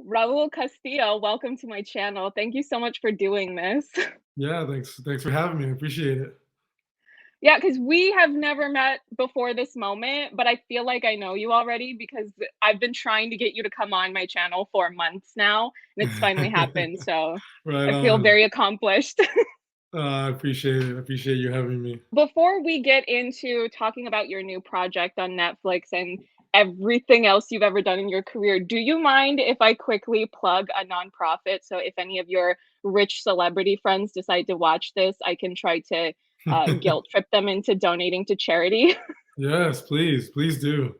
Raúl Castillo, welcome to my channel. Thank you so much for doing this. Yeah, thanks for having me. I appreciate it. Yeah, because we have never met before this moment, but I feel like I know you already because I've been trying to get you to come on my channel for months now, and it's finally happened. So Right I feel on. very accomplished. I appreciate it. I appreciate you having me. Before we get into talking about your new project on Netflix and everything else you've ever done in your career, do you mind if I quickly plug a nonprofit? So if any of your rich celebrity friends decide to watch this, I can try to guilt trip them into donating to charity. Yes, please do.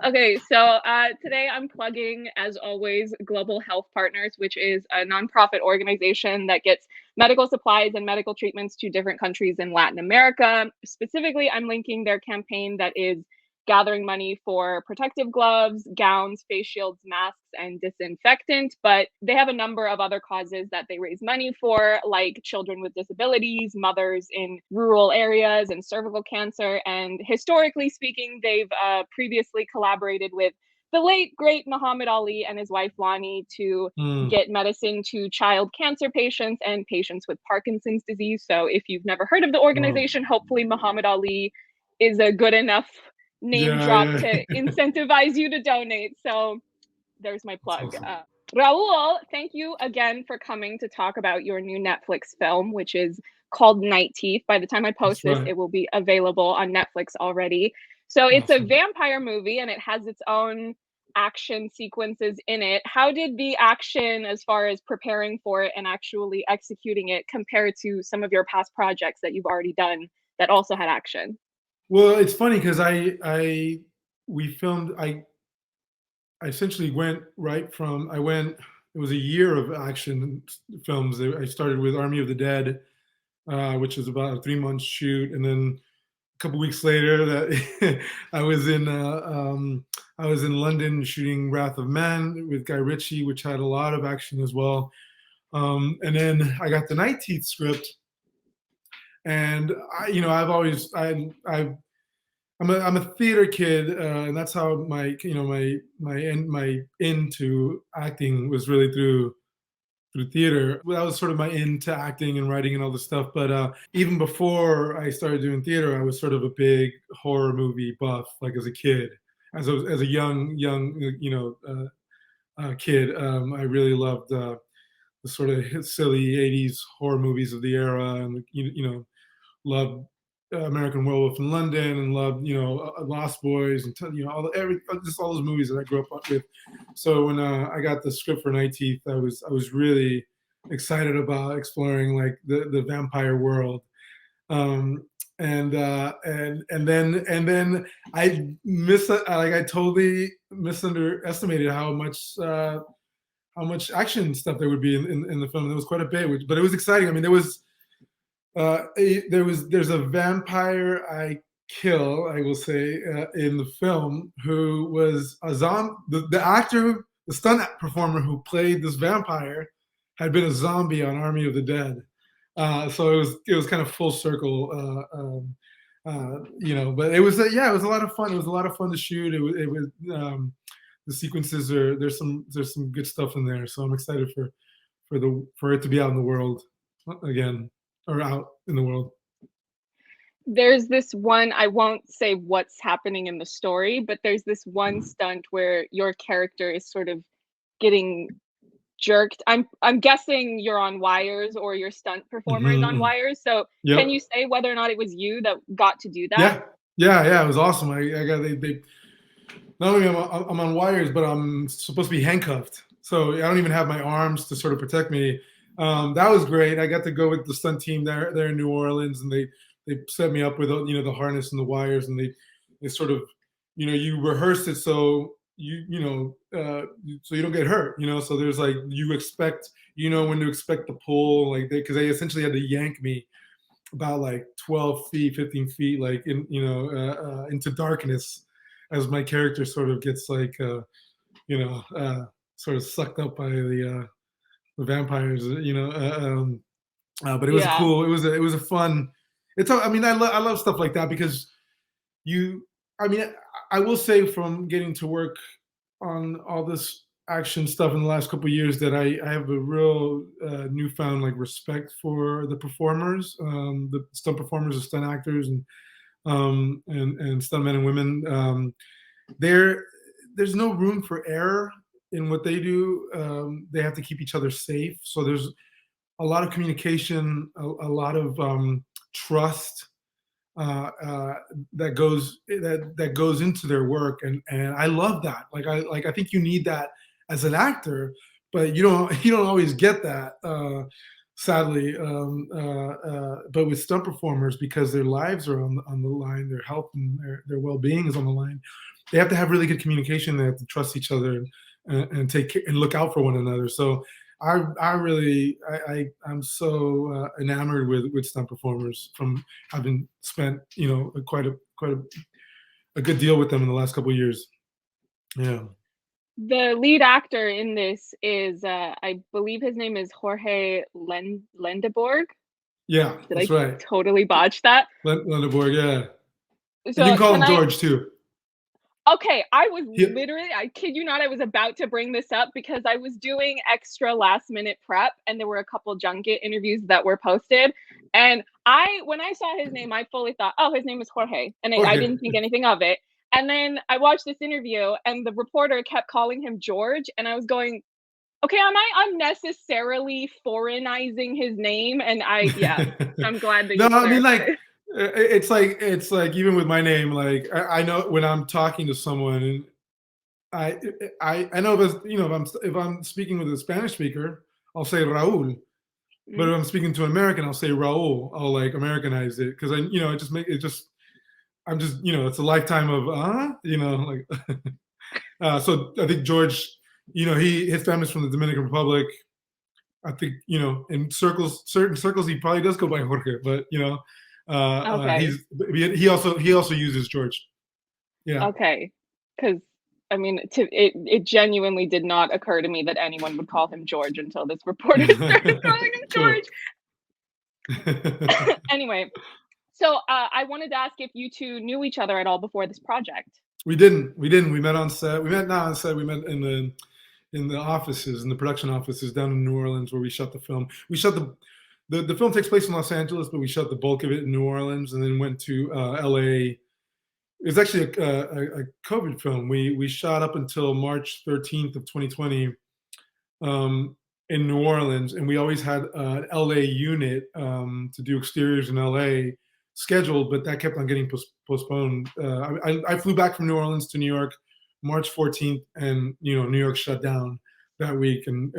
Okay, so today I'm plugging, as always, Global Health Partners, which is a nonprofit organization that gets medical supplies and medical treatments to different countries in Latin America. Specifically, I'm linking their campaign that is gathering money for protective gloves, gowns, face shields, masks, and disinfectant. But they have a number of other causes that they raise money for, like children with disabilities, mothers in rural areas, and cervical cancer. And historically speaking, they've previously collaborated with the late, great Muhammad Ali and his wife Lonnie to Mm, get medicine to child cancer patients and patients with Parkinson's disease. So if you've never heard of the wow. organization, hopefully Muhammad Ali is a good enough name Yeah, drop yeah. to incentivize you to donate. So there's my That's plug. awesome. Raul, thank you again for coming to talk about your new Netflix film, which is called Night Teeth. By the time I post That's this, right. it will be available on Netflix already. So it's a Awesome. vampire movie and it has its own action sequences in it. How did the action, as far as preparing for it and actually executing it, compare to some of your past projects that you've already done that also had action? Well, it's funny because I we filmed I essentially went right from I went it was a year of action films. I started with Army of the Dead, which was about a 3 month shoot, and then a couple weeks later that I was in London shooting Wrath of Man with Guy Ritchie, which had a lot of action as well. And then I got the Night Teeth script, and I've always I'm a theater kid, and that's how my into acting was really through theater. Well, that was sort of my into acting and writing and all this stuff. But even before I started doing theater, I was sort of a big horror movie buff, like as a kid, as a young kid. I really loved the sort of silly '80s horror movies of the era, and loved American Werewolf in London, and loved Lost Boys, and just all those movies that I grew up with. So when I got the script for Night Teeth, I was really excited about exploring like the vampire world. Um, and then I totally misunderestimated how much action stuff there would be in the film. There was quite a bit, but it was exciting. I mean, there's a vampire I kill, I will say, in the film, who was a zombie. The actor, the stunt performer who played this vampire, had been a zombie on Army of the Dead. So it was kind of full circle. But it was a lot of fun. It was a lot of fun to shoot. The sequences there's some good stuff in there. So I'm excited for it to be out in the world again, or out in the world. There's this one, I won't say what's happening in the story, but there's this one stunt where your character is sort of getting jerked. I'm guessing you're on wires or your stunt performer is on Mm-hmm. wires. So can Yep. you say whether or not it was you that got to do that? Yeah. Yeah. It was awesome. I got they not only I'm on wires, but I'm supposed to be handcuffed. So I don't even have my arms to sort of protect me. That was great. I got to go with the stunt team there in New Orleans, and they set me up with the harness and the wires, and they sort of you rehearse it so so you don't get hurt. So there's like you expect when to expect the pull, like because they essentially had to yank me about like 12 feet, 15 feet, like into darkness, as my character sort of gets like you know sort of sucked up by the vampires. But it was a Yeah. cool, it was a fun. I mean, I love stuff like that because you I mean, I will say, from getting to work on all this action stuff in the last couple of years that I have a real newfound like respect for the performers, the stunt performers, the stunt actors, and stunt men and women. There's no room for error in what they do. They have to keep each other safe, so there's a lot of communication, a lot of trust that goes into their work, and I love that. I think you need that as an actor, but you don't always get that, sadly. But with stunt performers, because their lives are on the line, their health and their well being is on the line. They have to have really good communication. They have to trust each other and take care and look out for one another. So I'm so enamored with stunt performers from having spent quite a good deal with them in the last couple of years. Yeah. The lead actor in this is, I believe his name is Jorge Lendeborg. Yeah, Did that's I right. totally botch that? Lendeborg, yeah. So You can call can him I? George too. Okay, I was He, literally, I kid you not, I was about to bring this up because I was doing extra last minute prep and there were a couple junket interviews that were posted. And when I saw his name, I fully thought, oh, his name is Jorge. And I Jorge. didn't think anything of it. And then I watched this interview and the reporter kept calling him George. And I was going, okay, am I unnecessarily foreignizing his name? And yeah, I'm glad that No, you I mean, clarified like, it. it's like even with my name, like I know when I'm talking to someone, and I know if I'm speaking with a Spanish speaker, I'll say Raúl. But Mm. if I'm speaking to an American, I'll say Raul. I'll like Americanize it because it just make it just I'm just it's a lifetime of like so I think George, his family's from the Dominican Republic. I think in certain circles he probably does go by Jorge, but Okay. he also uses George. Yeah. Okay. Because I mean, it genuinely did not occur to me that anyone would call him George until this reporter started calling him Cool. George. Anyway, so I wanted to ask if you two knew each other at all before this project. We didn't. We didn't. We met on set. We met not on set. We met in the offices, in the production offices down in New Orleans, where we shot the film. We shot the film takes place in Los Angeles, but we shot the bulk of it in New Orleans, and then went to L.A. It was actually a COVID film. We shot up until March 13th of 2020 in New Orleans, and we always had an LA unit to do exteriors in LA scheduled, but that kept on getting postponed. I flew back from New Orleans to New York March 14th, and New York shut down that week, and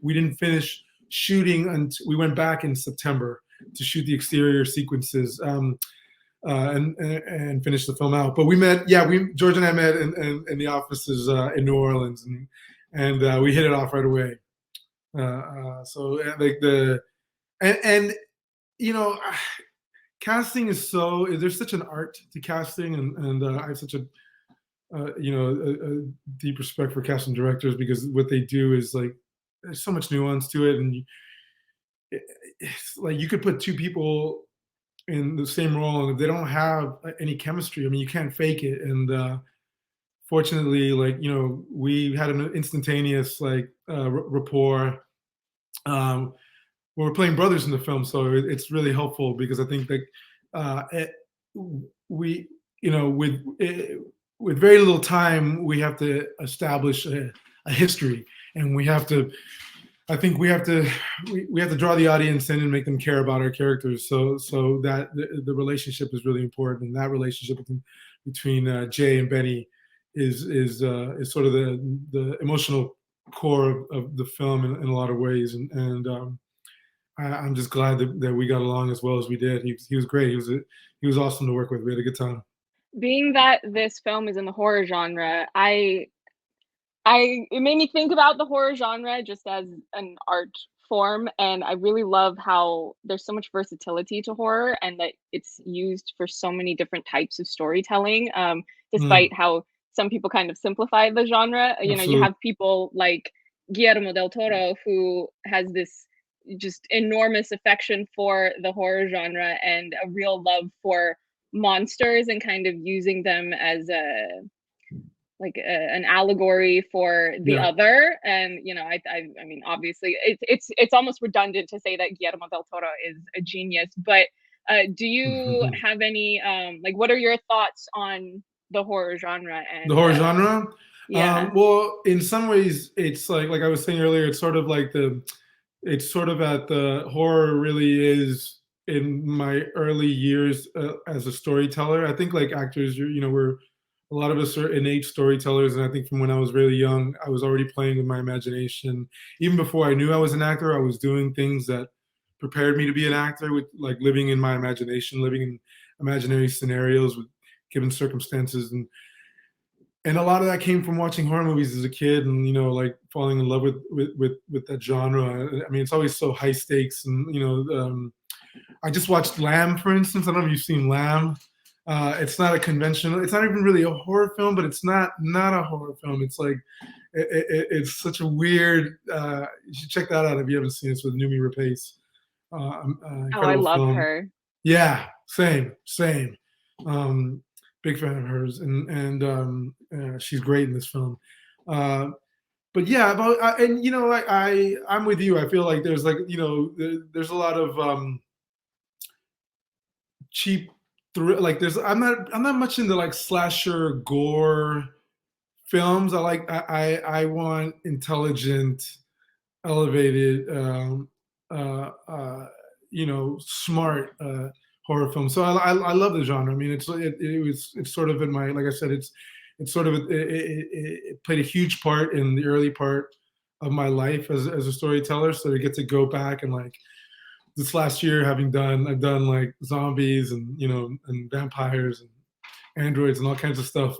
we didn't finish shooting until we went back in September to shoot the exterior sequences. And finish the film out. But we met, George and I met in the offices in New Orleans, and we hit it off right away. So like and casting is there's such an art to casting, and I have such a deep respect for casting directors, because what they do is like there's so much nuance to it, and it's like you could put two people in the same role, and if they don't have any chemistry, I mean, you can't fake it. And fortunately, we had an instantaneous rapport. We're playing brothers in the film, so it's really helpful, because I think that we, with very little time, we have to establish a history, and I think we have to draw the audience in and make them care about our characters. So that the relationship is really important, and that relationship between Jay and Benny is sort of the emotional core of the film in a lot of ways. And I'm just glad that we got along as well as we did. He was great. He was awesome to work with. We had a good time. Being that this film is in the horror genre, it made me think about the horror genre just as an art form, and I really love how there's so much versatility to horror, and that it's used for so many different types of storytelling. Despite how some people kind of simplify the genre, you have people like Guillermo del Toro, who has this just enormous affection for the horror genre and a real love for monsters, and kind of using them as an allegory for the other. And I mean, obviously it's almost redundant to say that Guillermo del Toro is a genius, but do you have any what are your thoughts on the horror genre? And the horror genre? Yeah. Well, in some ways, it's like I was saying earlier, it's sort of like it's sort of at the horror really is in my early years as a storyteller. I think like actors, we're a lot of us are innate storytellers, and I think from when I was really young, I was already playing with my imagination. Even before I knew I was an actor, I was doing things that prepared me to be an actor, with like living in my imagination, living in imaginary scenarios with given circumstances, and a lot of that came from watching horror movies as a kid, and like falling in love with that genre. I mean, it's always so high stakes, and I just watched Lamb, for instance. I don't know if you've seen Lamb. It's not a conventional. It's not even really a horror film, but it's not a horror film. It's like it's such a weird. You should check that out if you haven't seen it. It's with Noomi Rapace. I Incredible love film. her. Yeah, same. Big fan of hers, and she's great in this film. But yeah, I'm with you. I feel like there's there's a lot of cheap I'm not much into like slasher gore films. I want intelligent, elevated, smart horror films. So I love the genre. I mean, it's sort of in my, like I said, it's sort of it played a huge part in the early part of my life as a storyteller. So to get to go back and like this last year, I've done like zombies and and vampires and androids and all kinds of stuff.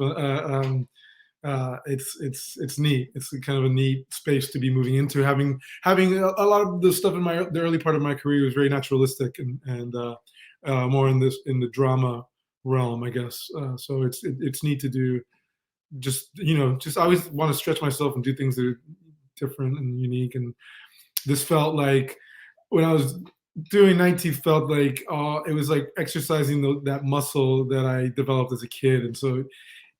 It's neat. It's kind of a neat space to be moving into. Having a lot of the stuff in the early part of my career was very naturalistic and more in the drama realm, I guess. So it's neat to do. Just I always want to stretch myself and do things that are different and unique. And this felt like when I was doing 19 felt like it was like exercising that muscle that I developed as a kid, and so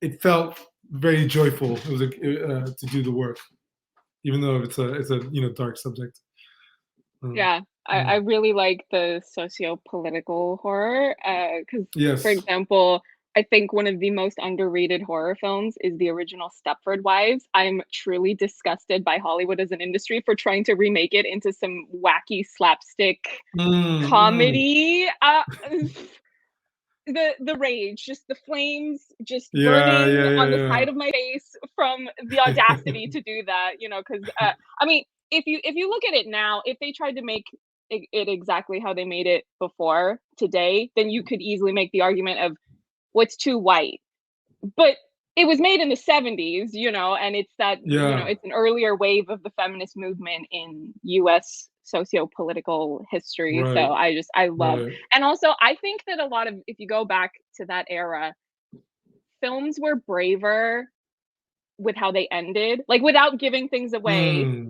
it felt very joyful. It was to do the work, even though it's a dark subject. Yeah, I really like the socio-political horror because, yes. For example, I think one of the most underrated horror films is the original Stepford Wives. I'm truly disgusted by Hollywood as an industry for trying to remake it into some wacky slapstick comedy. The rage, just the flames just burning on the side of my face from the audacity to do that, because I mean, if you look at it now, if they tried to make it exactly how they made it before today, then you could easily make the argument of what's too white. But it was made in the 70s, and it's that, it's an earlier wave of the feminist movement in US socio-political history. Right. So I love, and also I think that a lot of, if you go back to that era, films were braver with how they ended, like without giving things away.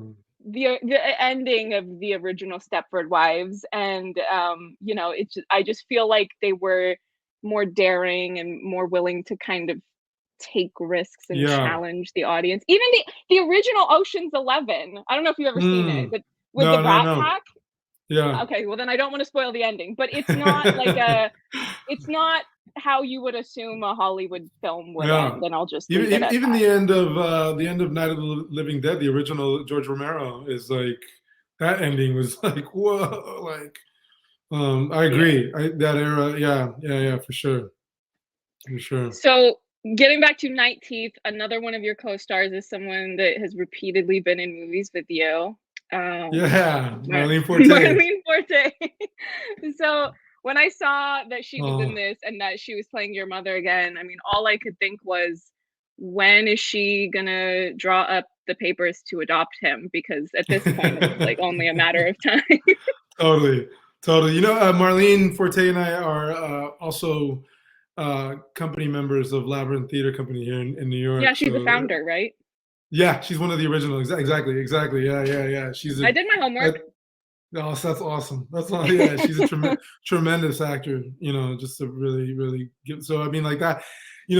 The ending of the original Stepford Wives, and I just feel like they were more daring and more willing to kind of take risks and challenge the audience. Even the original Ocean's 11. I don't know if you've ever seen it, but with the Brat Pack. Yeah. Okay, well then I don't want to spoil the ending, but it's not like it's not how you would assume a Hollywood film would end. And I'll just leave it at even that. the end of Night of the Living Dead, the original George Romero, is like that ending was like whoa, like I agree. That era, yeah, for sure. So getting back to Night Teeth, another one of your co-stars is someone that has repeatedly been in movies with you. Marlene Forte. Marlene Forte. So when I saw that she was in this and that she was playing your mother again, I mean, all I could think was, when is she gonna draw up the papers to adopt him? Because at this point, it's like only a matter of time. Totally. Marlene Forte and I are also company members of Labyrinth Theater Company here in New York. Yeah, she's the founder, right? Yeah, she's one of the original. Exactly. Yeah. I did my homework. No, that's awesome. That's all. Yeah, she's a tremendous actor. Just to really, really give. So I mean, like that.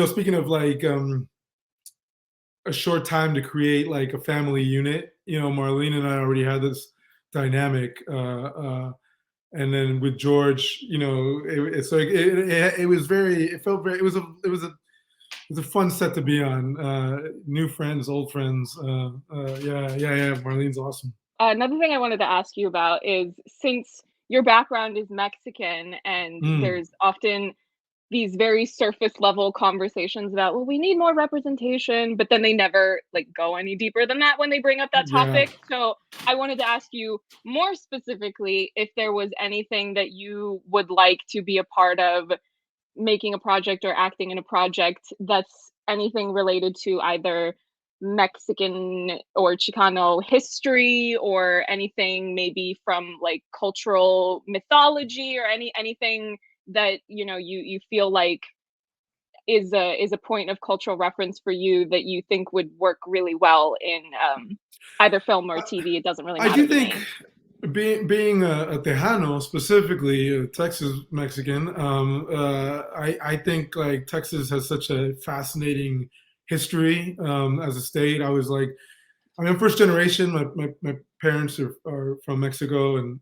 Speaking of like a short time to create like a family unit. You know, Marlene and I already had this dynamic. And then with George, you know, it was very, it felt very, it was a fun set to be on. New friends, old friends. Yeah. Marlene's awesome. Another thing I wanted to ask you about is, since your background is Mexican and Mm, there's often these very surface level conversations about, well, we need more representation, but then they never like go any deeper than that when they bring up that yeah. topic. So I wanted to ask you more specifically if there was anything that you would like to be a part of making a project or acting in a project that's anything related to either Mexican or Chicano history, or anything maybe from like cultural mythology, or anything that you feel like is a point of cultural reference for you that you think would work really well in either film or TV. It doesn't really I matter do to think me. being a Tejano, specifically a Texas Mexican, I think like Texas has such a fascinating history as a state. I mean, I'm first generation. My parents are from Mexico, and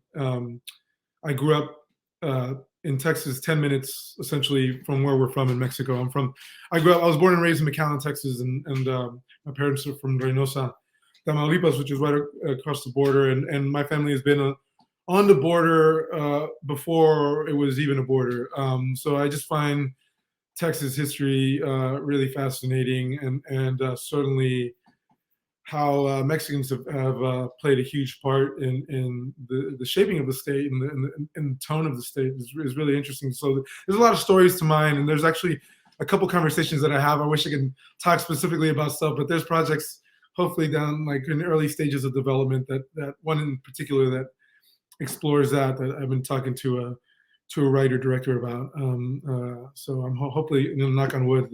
I grew up in Texas, 10 minutes essentially from where we're from in Mexico. I was born and raised in McAllen, Texas, and my parents are from Reynosa, Tamaulipas, which is right across the border. And my family has been on the border before it was even a border. So I just find Texas history really fascinating, and certainly how Mexicans have played a huge part in the shaping of the state and the tone of the state is really interesting. So there's a lot of stories to mine, and there's actually a couple conversations that I have. I wish I could talk specifically about stuff, but there's projects hopefully down like in the early stages of development, that one in particular that explores that I've been talking to a writer director about. So I'm hopefully, you know, knock on wood,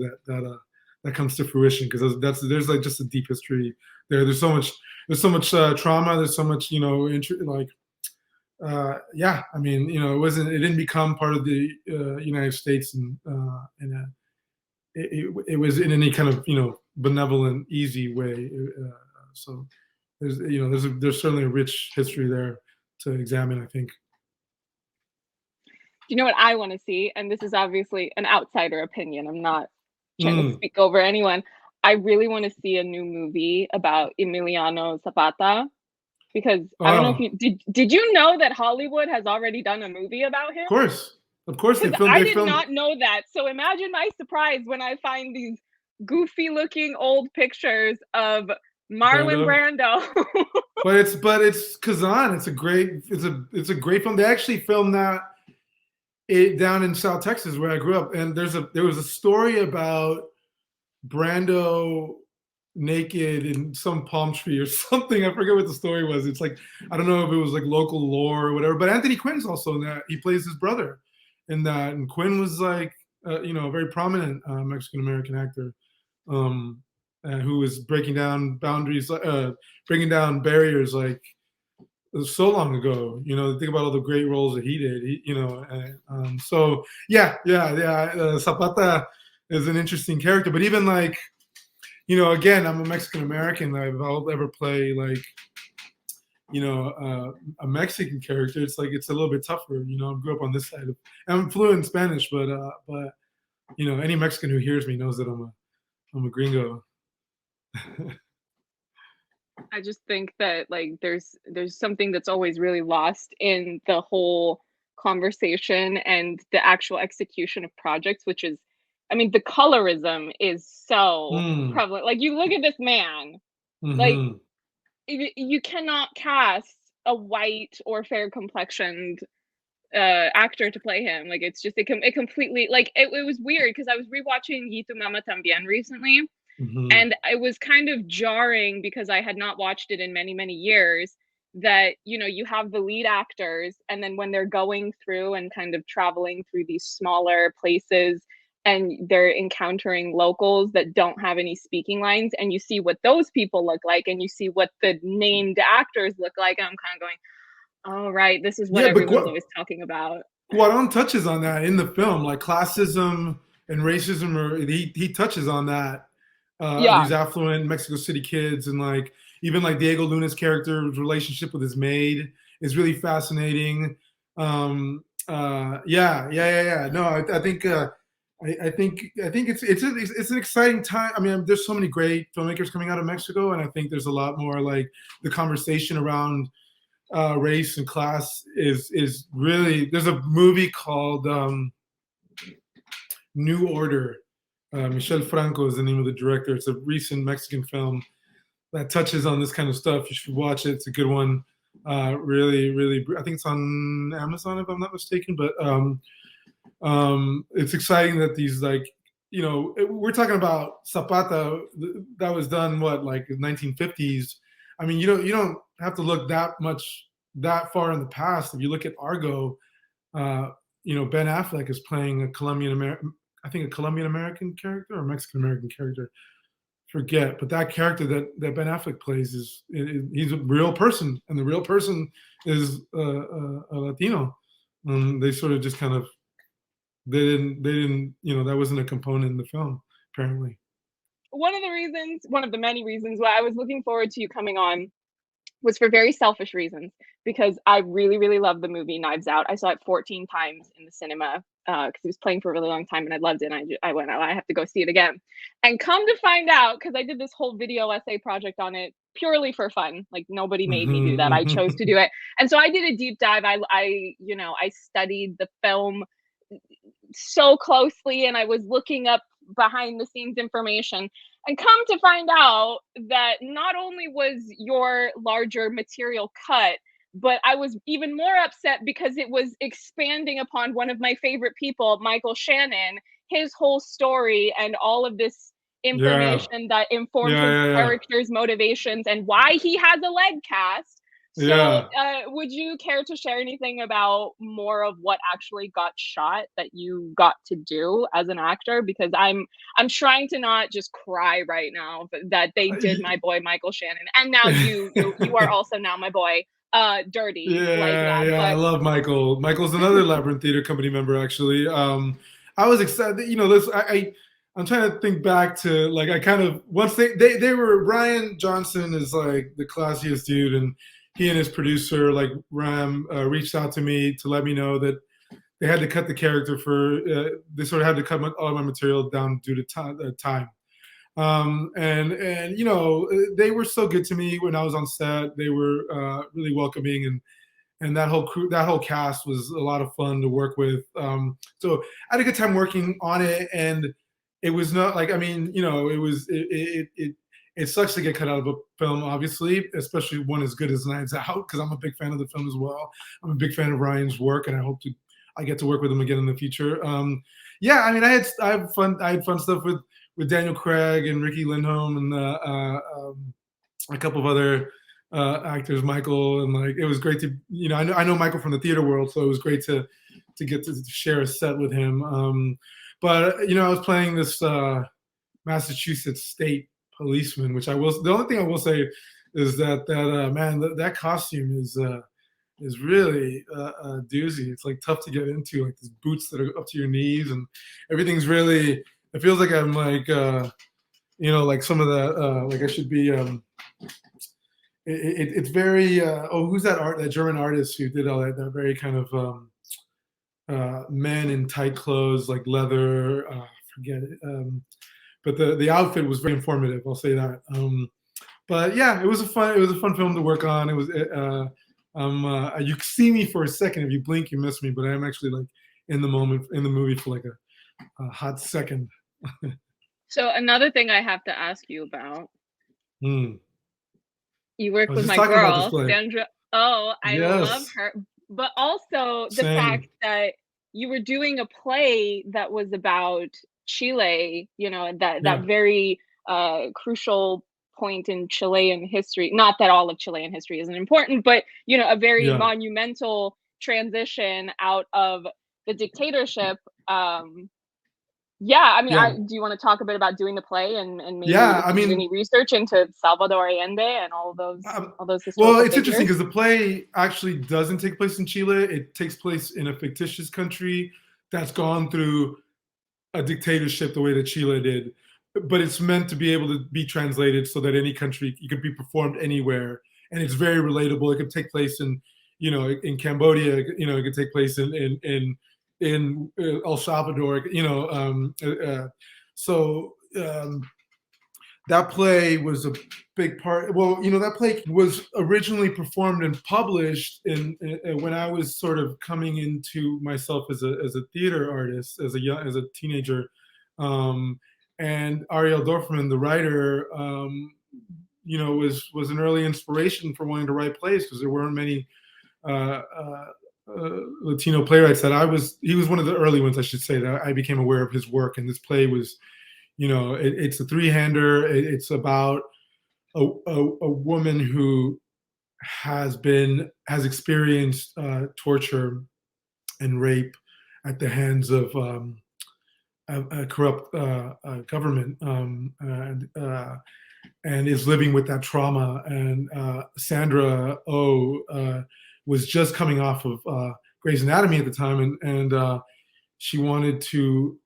that comes to fruition, because there's like just a deep history there. There's so much trauma. There's so much, you know, yeah. I mean, you know, it didn't become part of the United States, and it was in any kind of, you know, benevolent, easy way. So there's certainly a rich history there to examine, I think. Do you know what I want to see? And this is obviously an outsider opinion. I'm not trying to Mm. speak over anyone. I really want to see a new movie about Emiliano Zapata, because I don't know if Oh, did you know that Hollywood has already done a movie about him? of course, Because they I did filmed not know that. So imagine my surprise when I find these goofy looking old pictures of Marlon Brando. Brando. But it's Kazan. It's a great film. They actually filmed that down in South Texas where I grew up, and there was a story about Brando naked in some palm tree or something. I forget what the story was. It's like, I don't know if it was like local lore or whatever. But Anthony Quinn's also in that. He plays his brother in that, and Quinn was like a very prominent Mexican American actor. Um, who was breaking down boundaries, breaking down barriers like so long ago. You know, think about all the great roles that he did. So yeah. Zapata is an interesting character, but even like, you know, again, I'm a Mexican American. I'll ever play like, you know, a Mexican character. It's like it's a little bit tougher. You know, I grew up on this side of. I'm fluent in Spanish, but you know, any Mexican who hears me knows that I'm a gringo. I just think that like there's something that's always really lost in the whole conversation and the actual execution of projects, which is, I mean, the colorism is so Mm, prevalent. Like, you look at this man, like, hmm you cannot cast a white or fair complexioned actor to play him. Like, it's just it completely, like, it was weird because I was rewatching Y Tu Mama Tambien recently, hmm and it was kind of jarring because I had not watched it in many, many years, that, you have the lead actors, and then when they're going through and kind of traveling through these smaller places and they're encountering locals that don't have any speaking lines, and you see what those people look like and you see what the named actors look like, and I'm kind of going, oh, right, this is what Yeah, but everyone's always talking about. Guaron touches on that in the film, like classism and racism, or he touches on that Yeah. these affluent Mexico City kids, and like even like Diego Luna's character's relationship with his maid is really fascinating. Yeah. No, I think I think it's an exciting time. I mean, there's so many great filmmakers coming out of Mexico, and I think there's a lot more like the conversation around race and class is really. There's a movie called New Order. Michel Franco is the name of the director. It's a recent Mexican film that touches on this kind of stuff. You should watch it. It's a good one. Really, I think it's on Amazon if I'm not mistaken. But it's exciting that these like, we're talking about Zapata that was done like the 1950s. I mean, you don't have to look that far in the past. If you look at Argo, Ben Affleck is playing a Colombian American character or Mexican American character. Forget, but that character that Ben Affleck plays he's a real person, and the real person is a Latino. They sort of just kind of they didn't that wasn't a component in the film apparently. One of the many reasons why I was looking forward to you coming on was for very selfish reasons, because I really, really love the movie Knives Out. I saw it 14 times in the cinema because it was playing for a really long time and I loved it. And I went, I have to go see it again. And come to find out, because I did this whole video essay project on it purely for fun. Like nobody made me do that. I chose to do it. And so I did a deep dive. I studied the film so closely, and I was looking up behind the scenes information, and come to find out that not only was your larger material cut, but I was even more upset because it was expanding upon one of my favorite people, Michael Shannon, his whole story and all of this information that informed his character's motivations and why he has a leg cast. So would you care to share anything about more of what actually got shot that you got to do as an actor? Because I'm trying to not just cry right now that they did my boy Michael Shannon, and now you are also now my boy Dirty. But I love Michael. Michael's another Labyrinth Theater Company member actually. I was excited. I'm trying to think back to like I kind of once they were Rian Johnson is like the classiest dude, and he and his producer, like Ram, reached out to me to let me know that they had to cut the character they sort of had to cut all of my material down due to time. And they were so good to me when I was on set. They were really welcoming, and that whole cast was a lot of fun to work with. So I had a good time working on it, and it was not like, it sucks to get cut out of a film, obviously, especially one as good as Knives Out, because I'm a big fan of the film as well. I'm a big fan of Ryan's work, and I get to work with him again in the future. I had fun stuff with Daniel Craig and Ricky Lindholm and a couple of other actors, Michael, and like it was great to I know Michael from the theater world, so it was great to get to share a set with him. But I was playing this Massachusetts state policeman, which the only thing I will say is that that costume is really a doozy. It's like tough to get into, like these boots that are up to your knees, and everything's really. It feels like I'm like like some of the like I should be. It's very. Who's that German artist who did all that? That very kind of men in tight clothes, like leather. Forget it. But the outfit was very informative. I'll say that. But yeah, it was a fun film to work on. It was. You see me for a second. If you blink, you miss me. But I am actually like in the moment in the movie for like a hot second. So another thing I have to ask you about. You work with my girl, Sandra. Oh, I love her. But also the fact that you were doing a play that was about Chile, that very crucial point in Chilean history. Not that all of Chilean history isn't important, but a very monumental transition out of the dictatorship. Do you want to talk a bit about doing the play and maybe any research into Salvador Allende and all those historical it's interesting because the play actually doesn't take place in Chile. It takes place in a fictitious country that's gone through a dictatorship the way that Chile did. but it's meant to be able to be translated so that any country, it could be performed anywhere, and it's very relatable. It could take place in, in Cambodia. It could take place in El Salvador. So that play was a big part. Well, that play was originally performed and published when I was sort of coming into myself as a theater artist, as a teenager. And Ariel Dorfman, the writer, was an early inspiration for wanting to write plays, because there weren't many Latino playwrights he was one of the early ones, I should say, that I became aware of his work. And this play was, it's a three-hander. It's about a woman who has experienced torture and rape at the hands of a corrupt government, and is living with that trauma. And Sandra Oh was just coming off of Grey's Anatomy at the time, and she wanted to.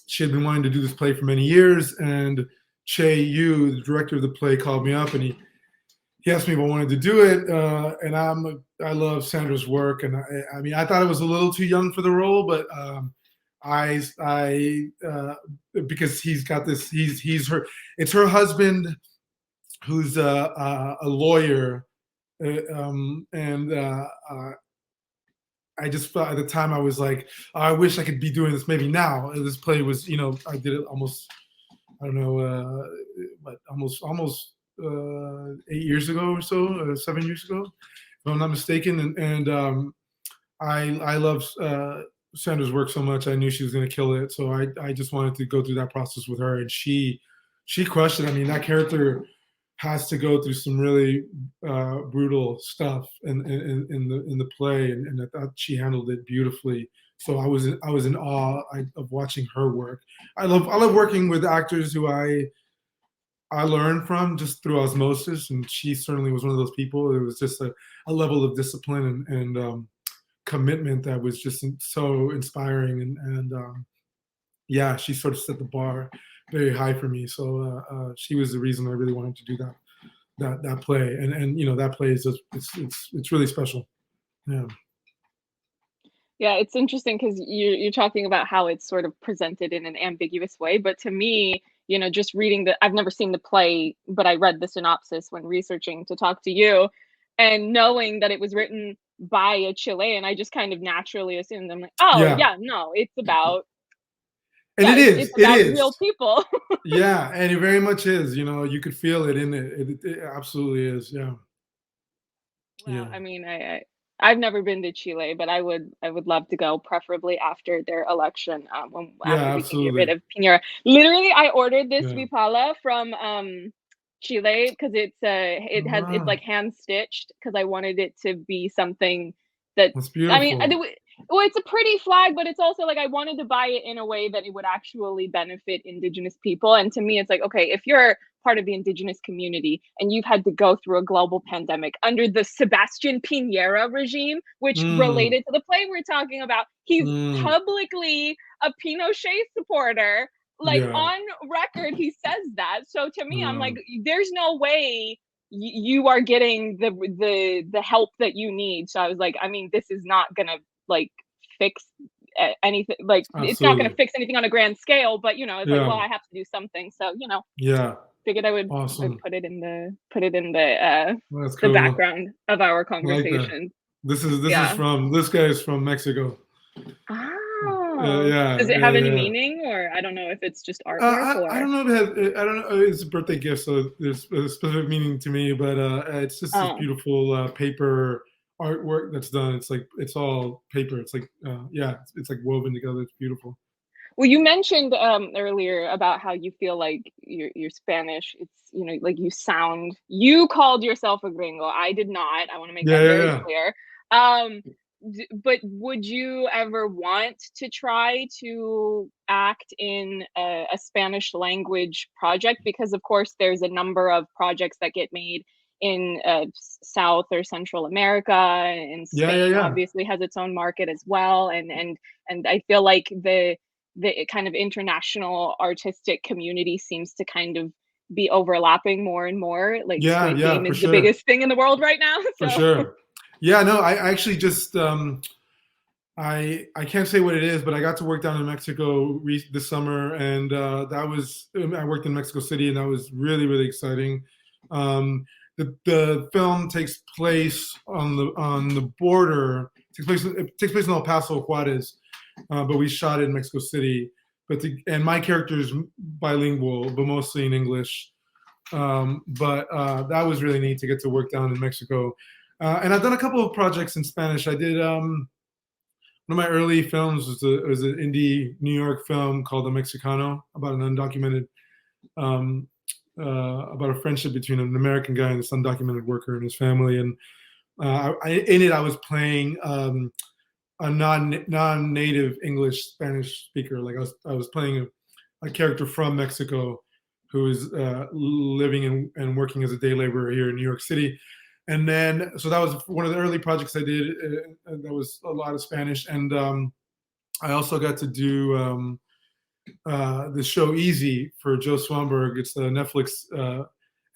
She had been wanting to do this play for many years, and Che Yu, the director of the play, called me up, and he asked me if I wanted to do it. And I love Sandra's work, and I mean, I thought I was a little too young for the role, but because he's got this, it's her husband who's a lawyer, and I just felt at the time, I was like, I wish I could be doing this maybe now. This play was, I did it almost, I don't know, almost 8 years ago or so, 7 years ago, if I'm not mistaken. And I love Sandra's work so much. I knew she was going to kill it. So I just wanted to go through that process with her, and she crushed it. I mean, that character has to go through some really brutal stuff in the play, and I thought she handled it beautifully. So I was in awe of watching her work. I love working with actors who I learned from just through osmosis, and she certainly was one of those people. It was just a level of discipline and commitment that was just so inspiring, and yeah, she sort of set the bar very high for me. So she was the reason I really wanted to do that play, and that play is just, it's really special. Yeah, it's interesting because you're talking about how it's sort of presented in an ambiguous way, but to me, just reading I've never seen the play, but I read the synopsis when researching to talk to you, and knowing that it was written by a Chilean, I just kind of naturally assumed, I'm like, oh yeah, no, it's about. And it's about real people. Yeah, and it very much is. You could feel it in it. It absolutely is. Yeah. Well, yeah. I mean, I've never been to Chile, but I would love to go, preferably after their election, after we can get rid of Piñera. Literally, I ordered this Vipala from Chile because it's like hand stitched, because I wanted it to be something that's beautiful. I mean, well, it's a pretty flag, but it's also like I wanted to buy it in a way that it would actually benefit Indigenous people. And to me, it's like, okay, if you're part of the Indigenous community and you've had to go through a global pandemic under the Sebastián Piñera regime, which related to the play we're talking about, he's publicly a Pinochet supporter. Like on record, he says that. So to me, I'm like, there's no way you are getting the help that you need. So I was like, I mean, this is not gonna like fix anything. Like it's not gonna fix anything on a grand scale. But it's like, well, I have to do something. So figured I would put it in the the background of our conversation. Like this guy is from Mexico. Does it have any meaning, or I don't know if it's just artwork? I don't know. I don't know. It's a birthday gift, so there's a specific meaning to me. But it's just this beautiful paper artwork that's done. It's like it's all paper. It's like it's like woven together. It's beautiful. Well, you mentioned earlier about how you feel like you're Spanish. It's like you called yourself a gringo. I did not. I want to make that very clear. But would you ever want to try to act in a Spanish language project? Because of course there's a number of projects that get made in South or Central America, and Spain obviously has its own market as well. And I feel like the kind of international artistic community seems to kind of be overlapping more and more. Like Yeah, Squid yeah, Game for is the sure. biggest thing in the world right now. For So sure. Yeah, no, I actually just I can't say what it is, but I got to work down in Mexico this summer, and that was I worked in Mexico City, and that was really really exciting. The film takes place on the border. It takes place in El Paso, Juarez, but we shot it in Mexico City. And my character is bilingual, but mostly in English. But that was really neat to get to work down in Mexico. And I've done a couple of projects in Spanish. I did one of my early films was an indie New York film called The Mexicano, about an undocumented about a friendship between an American guy and this undocumented worker and his family. And in it, I was playing a non-native English Spanish speaker. Like I was playing a character from Mexico who is living and working as a day laborer here in New York City. And then, so that was one of the early projects I did. That was a lot of Spanish. And I also got to do the show Easy for Joe Swanberg. It's the Netflix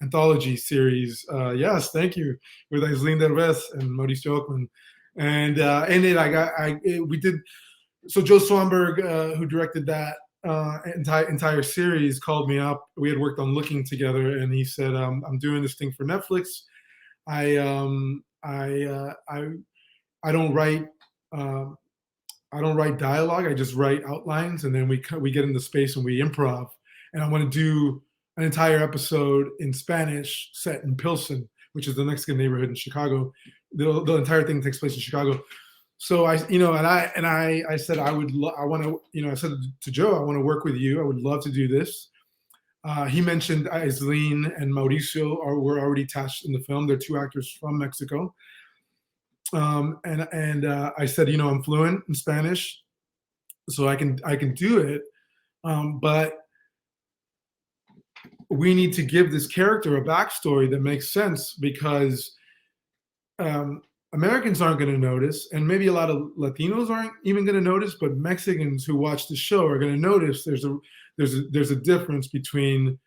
anthology series. Yes, thank you. With Aislinn Derbez and Mauricio Ockman. And in it, we did, so Joe Swanberg, who directed that entire series, called me up. We had worked on Looking together, and he said, I'm doing this thing for Netflix. I don't write dialogue. I just write outlines, and then we get into space and we improv. And I want to do an entire episode in Spanish set in Pilsen, which is the Mexican neighborhood in Chicago. The entire thing takes place in Chicago. So I said I want to, I said to Joe, I want to work with you. I would love to do this. He mentioned Aislinn and Mauricio were already attached in the film. They're two actors from Mexico. And I said, I'm fluent in Spanish, so I can do it. But we need to give this character a backstory that makes sense, because Americans aren't going to notice, and maybe a lot of Latinos aren't even going to notice, but Mexicans who watch the show are going to notice there's a difference between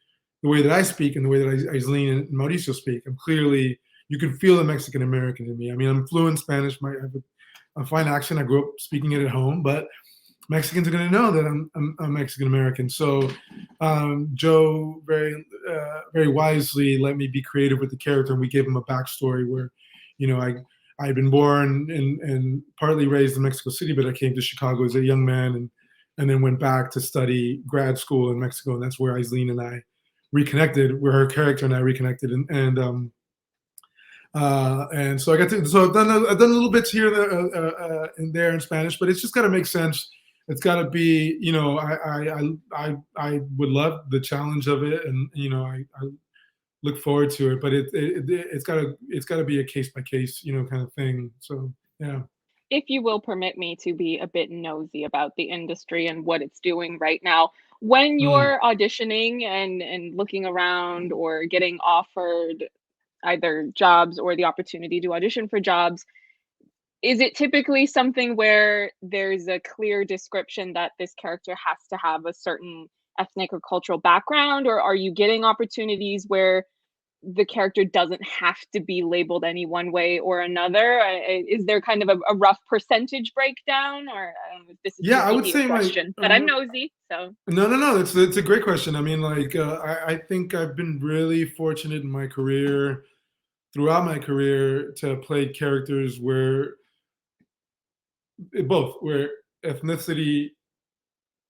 the way that I speak and the way that Aislinn and Mauricio speak. I'm clearly, you can feel the Mexican American in me. I mean, I'm fluent Spanish. I have a fine accent. I grew up speaking it at home, but Mexicans are going to know that I'm Mexican American. So Joe very wisely let me be creative with the character, and we gave him a backstory where, I had been born and partly raised in Mexico City, but I came to Chicago as a young man and then went back to study grad school in Mexico, and that's where Aislinn and I reconnected, where her character and I reconnected, and so I've done a little bits here and there in Spanish, but it's just got to make sense. It's got to be, I would love the challenge of it, and I look forward to it, but it's got to be a case by case, kind of thing. So yeah. if you will permit me to be a bit nosy about the industry and what it's doing right now, when you're auditioning and looking around or getting offered either jobs or the opportunity to audition for jobs, is it typically something where there's a clear description that this character has to have a certain ethnic or cultural background, or are you getting opportunities where the character doesn't have to be labeled any one way or another? Is there kind of a rough percentage breakdown, or I don't know if this is Yeah, too I would picky a say question, but I'm nosy, so. No, it's a great question. I mean, like, I think I've been really fortunate in my career, throughout my career, to play characters where ethnicity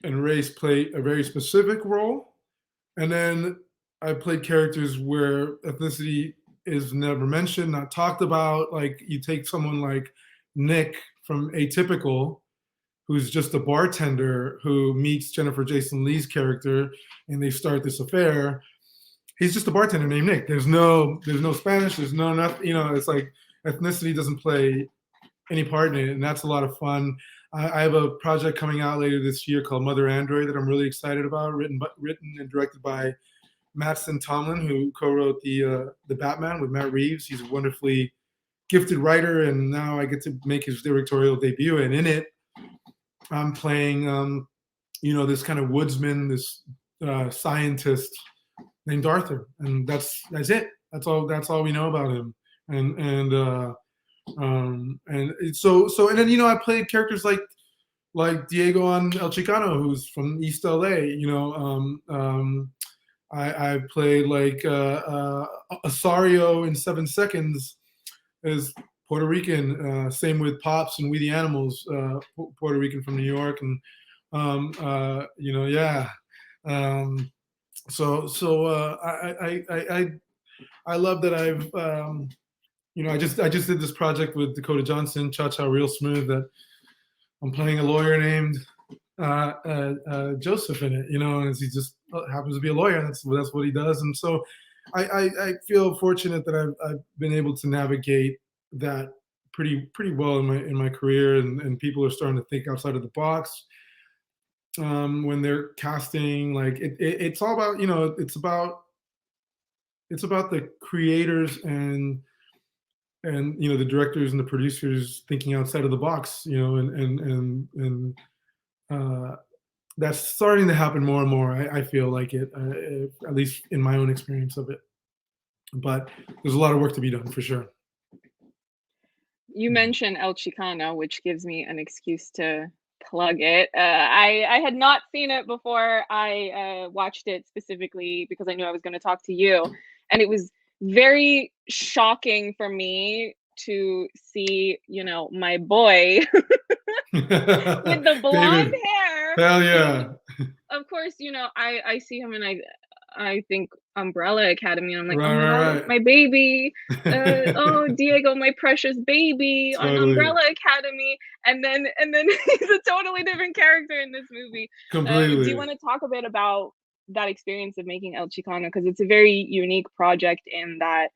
and race play a very specific role, and then I played characters where ethnicity is never mentioned, not talked about. Like, you take someone like Nick from Atypical, who's just a bartender who meets Jennifer Jason Leigh's character, and they start this affair. He's just a bartender named Nick. There's no Spanish. There's no nothing. It's like ethnicity doesn't play any part in it, and that's a lot of fun. I have a project coming out later this year called Mother Android that I'm really excited about, written and directed by Mattson Tomlin, who co-wrote the Batman with Matt Reeves. He's a wonderfully gifted writer, and now I get to make his directorial debut. And in it, I'm playing this kind of woodsman, this scientist named Arthur, and that's it. That's all we know about him. And so and then I played characters like Diego on El Chicano, who's from East LA. I played like Asario in 7 Seconds as Puerto Rican. Same with Pops and We the Animals, Puerto Rican from New York, and yeah. I love that I've I just did this project with Dakota Johnson, Cha Cha Real Smooth, that I'm playing a lawyer named Joseph in it, and he just happens to be a lawyer. That's what he does, and so I feel fortunate that I've been able to navigate that pretty well in my career, and people are starting to think outside of the box when they're casting. Like it's all about it's about the creators and the directors and the producers thinking outside of the box, and that's starting to happen more and more. I feel like it, at least in my own experience of it. But there's a lot of work to be done for sure. You mentioned El Chicano, which gives me an excuse to plug it. I had not seen it before I watched it specifically because I knew I was going to talk to you, and it was very shocking for me to see, my boy with the blonde hair. Hell yeah. Of course, I see him and I think Umbrella Academy, and I'm like, right. My baby, oh Diego, my precious baby, totally. On Umbrella Academy, and then he's a totally different character in this movie. Completely. Do you want to talk a bit about that experience of making El Chicano, because it's a very unique project in that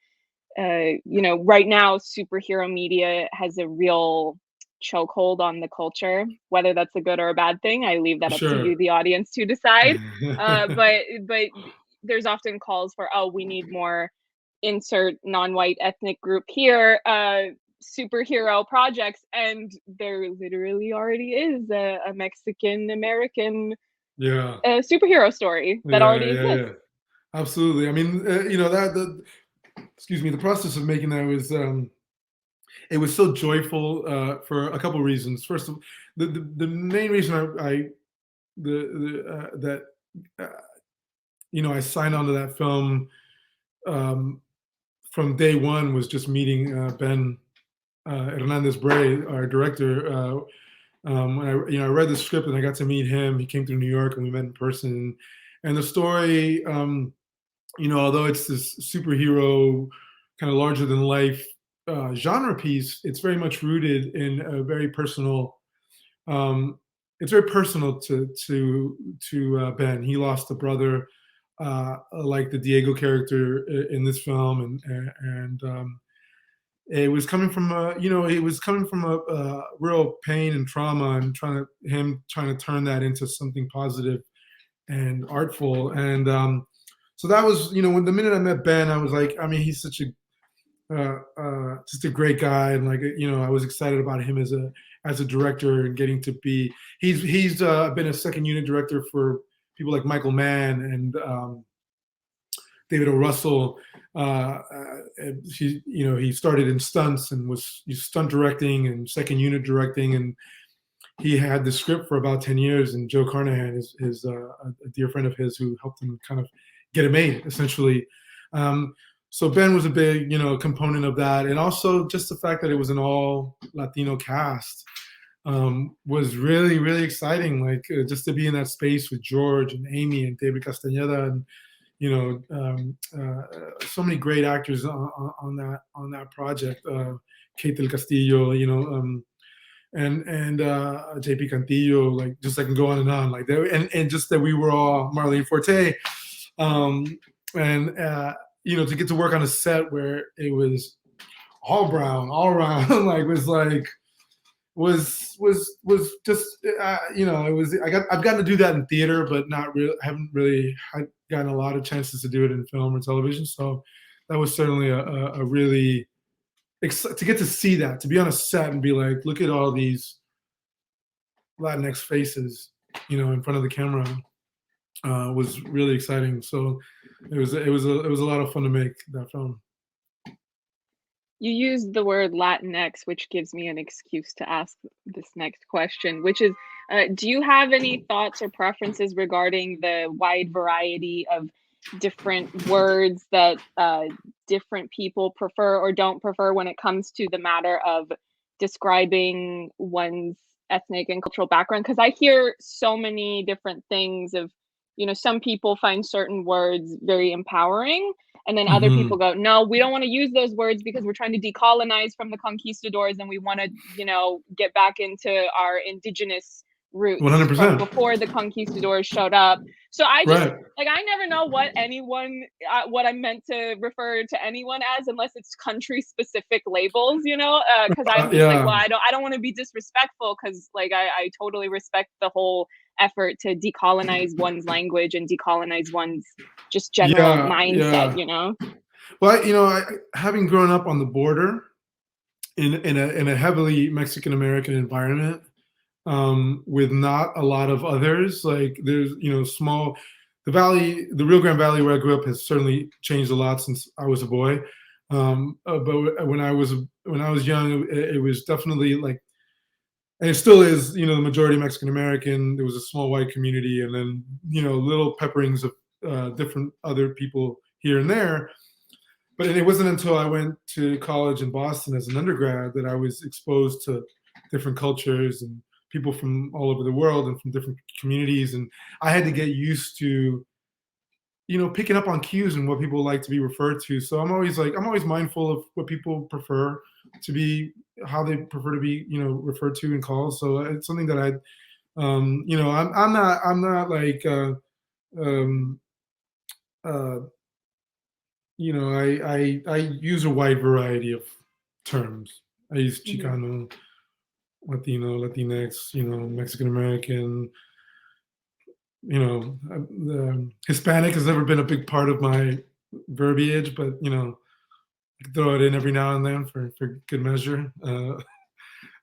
right now superhero media has a real chokehold on the culture. Whether that's a good or a bad thing, I leave that up to you, the audience, to decide. But there's often calls for, we need more insert non-white ethnic group here superhero projects, and there literally already is a Mexican American superhero story that already exists. Yeah. Absolutely. I mean, the process of making that was it was so joyful for a couple of reasons. First of all, the main reason I signed on to that film from day one was just meeting Ben Hernandez Bray, our director. When I read the script and I got to meet him, he came through New York and we met in person. And the story, although it's this superhero kind of larger than life genre piece, it's very much rooted in a very personal. It's very personal to Ben. He lost a brother, like the Diego character in this film, and it was coming from a real pain and trauma, and trying to turn that into something positive and artful. And so that was, when the minute I met Ben, I was like, I mean, he's such just a great guy, and I was excited about him as a director, and getting to be. He's been a second unit director for people like Michael Mann and David O. Russell. He started in stunts and was stunt directing and second unit directing, and he had the script for about 10 years. And Joe Carnahan is a dear friend of his who helped him kind of get it made, essentially. So Ben was a big, component of that, and also just the fact that it was an all Latino cast was really, really exciting. Like just to be in that space with George and Amy and David Castañeda, and so many great actors on that project. Kate del Castillo, and JP Cantillo, like just I can go on and on, like that, and just that we were all Marlene Forte, to get to work on a set where it was all brown all around, like was just it was. I've gotten to do that in theater, but not really. I haven't really gotten a lot of chances to do it in film or television. So that was certainly a really to get to see that, to be on a set and be like, look at all these Latinx faces in front of the camera was really exciting. So it was a lot of fun to make that film. You used the word Latinx, which gives me an excuse to ask this next question, which is, do you have any thoughts or preferences regarding the wide variety of different words that different people prefer or don't prefer when it comes to the matter of describing one's ethnic and cultural background? Because I hear so many different things of, some people find certain words very empowering, and then other people go, no, we don't want to use those words because we're trying to decolonize from the conquistadors and we want to, get back into our indigenous roots 100%. from before the conquistadors showed up. So I just, Right. I never know what I'm meant to refer to anyone as unless it's country specific labels, because I'm just like, well, I don't want to be disrespectful because I totally respect the whole effort to decolonize one's language and decolonize one's just general mindset. Well, having grown up on the border in a heavily Mexican American environment, with not a lot of others, like there's the Rio Grande Valley where I grew up has certainly changed a lot since I was a boy. But when I was young, it was definitely like, and it still is, the majority Mexican American. There was a small white community, and then little pepperings of different other people here and there. But it wasn't until I went to college in Boston as an undergrad that I was exposed to different cultures and people from all over the world and from different communities, and I had to get used to picking up on cues and what people like to be referred to. So I'm always mindful of what people prefer to be, how they prefer to be referred to and called. So it's something that I'm not like I use a wide variety of terms. I use Chicano, Latino, Latinx, Mexican American. The Hispanic has never been a big part of my verbiage, but I can throw it in every now and then for good measure.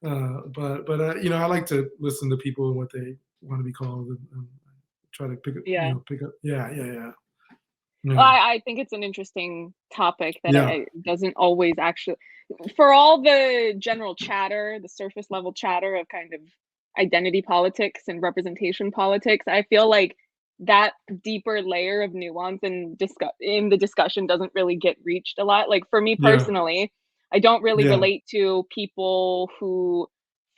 But I like to listen to people and what they want to be called, and try to pick up. Yeah. Well, I think it's an interesting topic that it doesn't always actually, for all the general chatter, the surface level chatter of kind of identity politics and representation politics, I feel like that deeper layer of nuance and in the discussion doesn't really get reached a lot. Like for me personally, I don't really relate to people who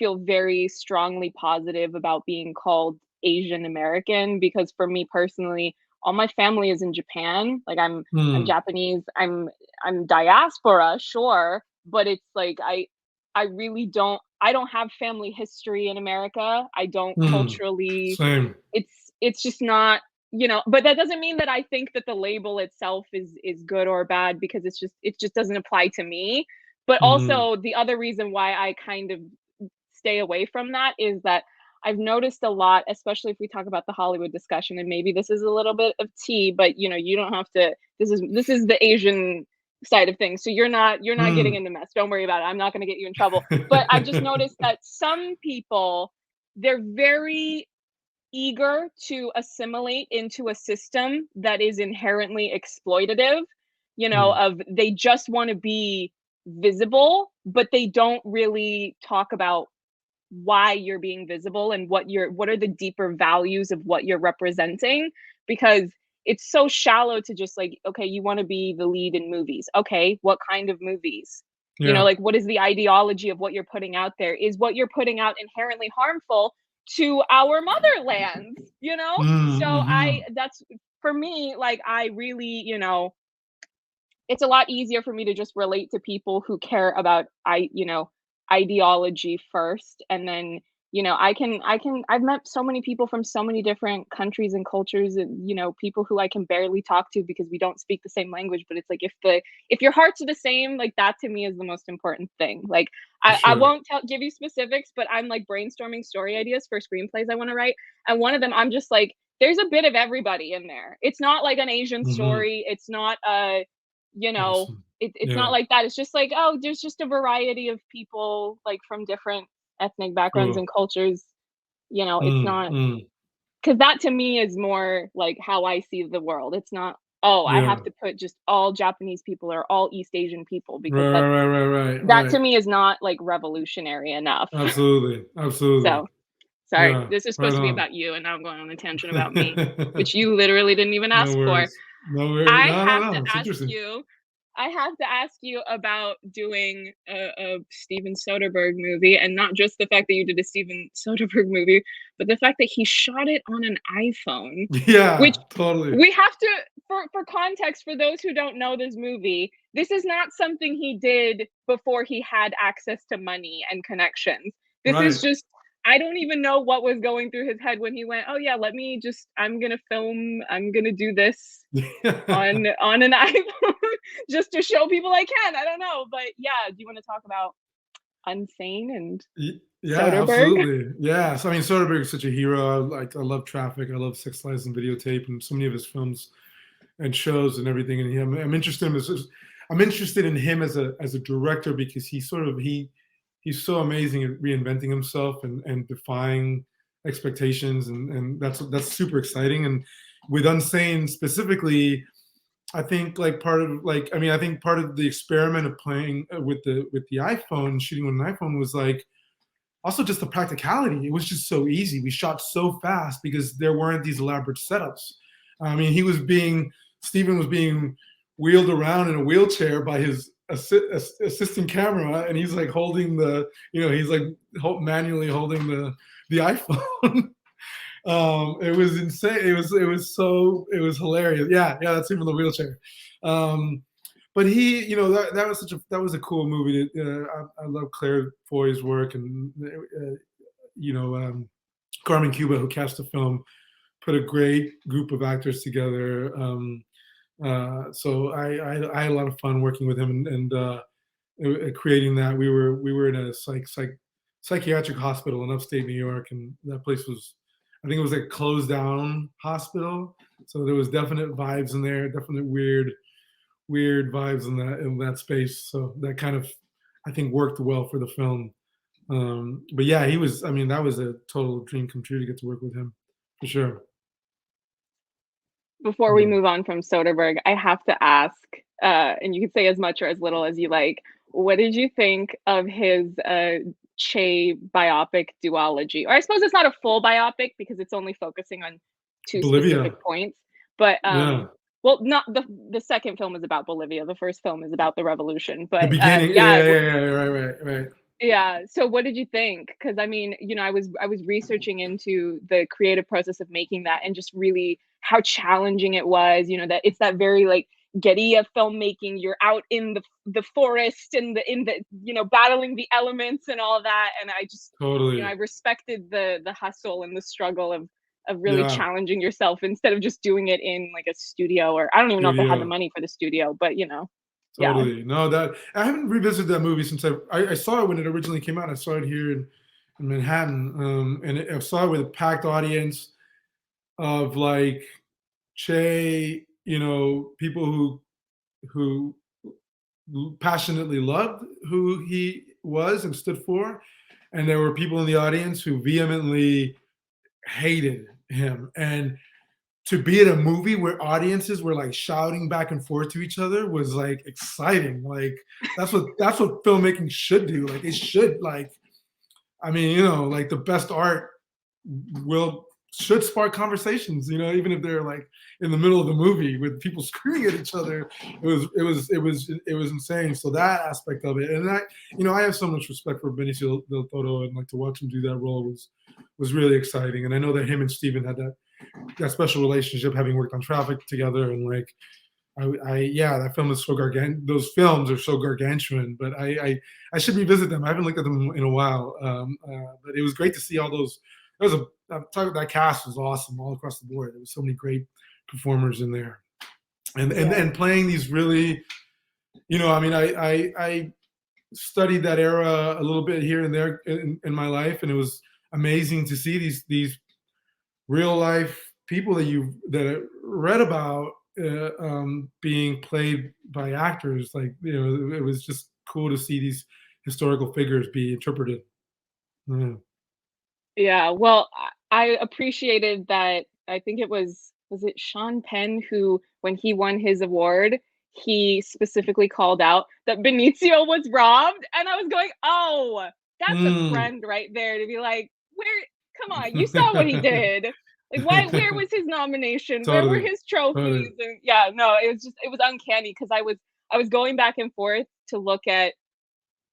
feel very strongly positive about being called Asian American, because for me personally, all my family is in Japan. Like I'm Japanese. I'm diaspora, sure, but it's like I really don't have family history in America. I don't culturally. Same. It's just not, but that doesn't mean that I think that the label itself is good or bad, because it just doesn't apply to me. But also the other reason why I kind of stay away from that is that I've noticed a lot, especially if we talk about the Hollywood discussion, and maybe this is a little bit of tea, but you don't have to. This is the Asian side of things, so you're not getting in the mess. Don't worry about it. I'm not going to get you in trouble. But I've just noticed that some people, they're very eager to assimilate into a system that is inherently exploitative. Of they just want to be visible, but they don't really talk about why you're being visible and what are the deeper values of what you're representing, because it's so shallow to just like, okay, you want to be the lead in movies. Okay, what kind of movies? Like what is the ideology of what you're putting out there? Is what you're putting out inherently harmful to our motherlands? So that's for me, like I really, it's a lot easier for me to just relate to people who care about ideology first, and then I've met so many people from so many different countries and cultures, and people who I can barely talk to because we don't speak the same language, but it's like if your hearts are the same, like that to me is the most important thing. Like I won't give you specifics, but I'm like brainstorming story ideas for screenplays I want to write, and one of them I'm just like, there's a bit of everybody in there. It's not like an Asian story. It's not Awesome. It's not like that. It's just like, oh, there's just a variety of people like from different ethnic backgrounds and cultures. It's not. because that to me is more like how I see the world. It's not, oh, I Yeah. have to put just all Japanese people or all East Asian people, because Right, that right, right, right, that right. to me is not like revolutionary enough. Absolutely, absolutely. So sorry, Yeah, this is right supposed to be on. about you, and now I'm going on a tangent about me, which you literally didn't even No ask for. worries. No worries. I No, no, have to no. It's ask interesting. you I have to ask you about doing a Steven Soderbergh movie, and not just the fact that you did a Steven Soderbergh movie, but the fact that he shot it on an iPhone, which Yeah, totally. we have to, for context, for those who don't know this movie, this is not something he did before he had access to money and connections. This is Right. just, I don't even know what was going through his head when he went, oh yeah, I'm gonna film, I'm gonna do this on an iPhone just to show people I can. I don't know, but yeah, do you want to talk about Unsane and Yeah, Soderbergh? absolutely. Yeah. So I mean, Soderbergh is such a hero. I love Traffic. I love Six Lies and Videotape, and so many of his films and shows and everything. And I'm interested in I'm interested in him as a director, because he's so amazing at reinventing himself and defying expectations, and that's super exciting. And with Unsane specifically, I think like part of like I mean I think part of the experiment of playing with the iPhone, shooting with an iPhone, was like also just the practicality. It was just so easy. We shot so fast because there weren't these elaborate setups. I mean, Steven was being wheeled around in a wheelchair by his assistant camera, and he's like holding he's like manually holding the iPhone. It was insane. It was hilarious. Yeah, yeah, that's him in the wheelchair. But that was a cool movie. I love Claire Foy's work, and you know Carmen Cuba, who cast the film, put a great group of actors together. So I had a lot of fun working with him, and creating that. We were in a psychiatric hospital in upstate New York, and that place was, I think it was a closed down hospital. So there was definite vibes in there, definite weird vibes in that space. So that kind of, I think, worked well for the film. But yeah, he was. I mean, that was a total dream come true to get to work with him, for sure. Before we move on from Soderbergh, I have to ask, and you can say as much or as little as you like, what did you think of his Che biopic duology? Or I suppose it's not a full biopic because it's only focusing on two Bolivia. specific points. But Yeah. well, not the second film is about Bolivia. The first film is about the revolution. The But beginning. yeah, Yeah. Right. yeah. So what did you think? Because I mean, I was researching into the creative process of making that, and just really how challenging it was. That it's that very like Getty of filmmaking. You're out in the forest and the battling the elements and all that. And I just I Totally. respected the hustle and the struggle of really Yeah. challenging yourself instead of just doing it in like a studio, or I don't even know if they had the Studio. money for the studio, but yeah. Totally. No, that I haven't revisited that movie since I saw it when it originally came out. I saw it here in Manhattan, I saw it with a packed audience of like Che, people who passionately loved who he was and stood for, and there were people in the audience who vehemently hated him. And to be at a movie where audiences were like shouting back and forth to each other was like exciting. Like that's what filmmaking should do. Like it should like, I mean, like the best art should spark conversations, even if they're like in the middle of the movie with people screaming at each other. It was insane. So that aspect of it, and I have so much respect for Benicio del Toro, and like to watch him do that role was really exciting. And I know that him and Steven had that special relationship, having worked on Traffic together, and like that film is so those films are so gargantuan. But I should revisit them. I haven't looked at them in a while. But it was great to see all those. That cast was awesome all across the board. There was so many great performers in there, and playing these really, I mean, I studied that era a little bit here and there in my life, and it was amazing to see these real life people that I read about being played by actors. Like, it was just cool to see these historical figures be interpreted. Yeah. Yeah, well, I appreciated that. I think it was it Sean Penn who, when he won his award, he specifically called out that Benicio was robbed, and I was going, "Oh, that's a Mm. friend right there," to be like, "Where come on, you saw what he did. Like, why where was his nomination? Where were Totally. his trophies?" Totally. And yeah, no, it was uncanny because I was going back and forth to look at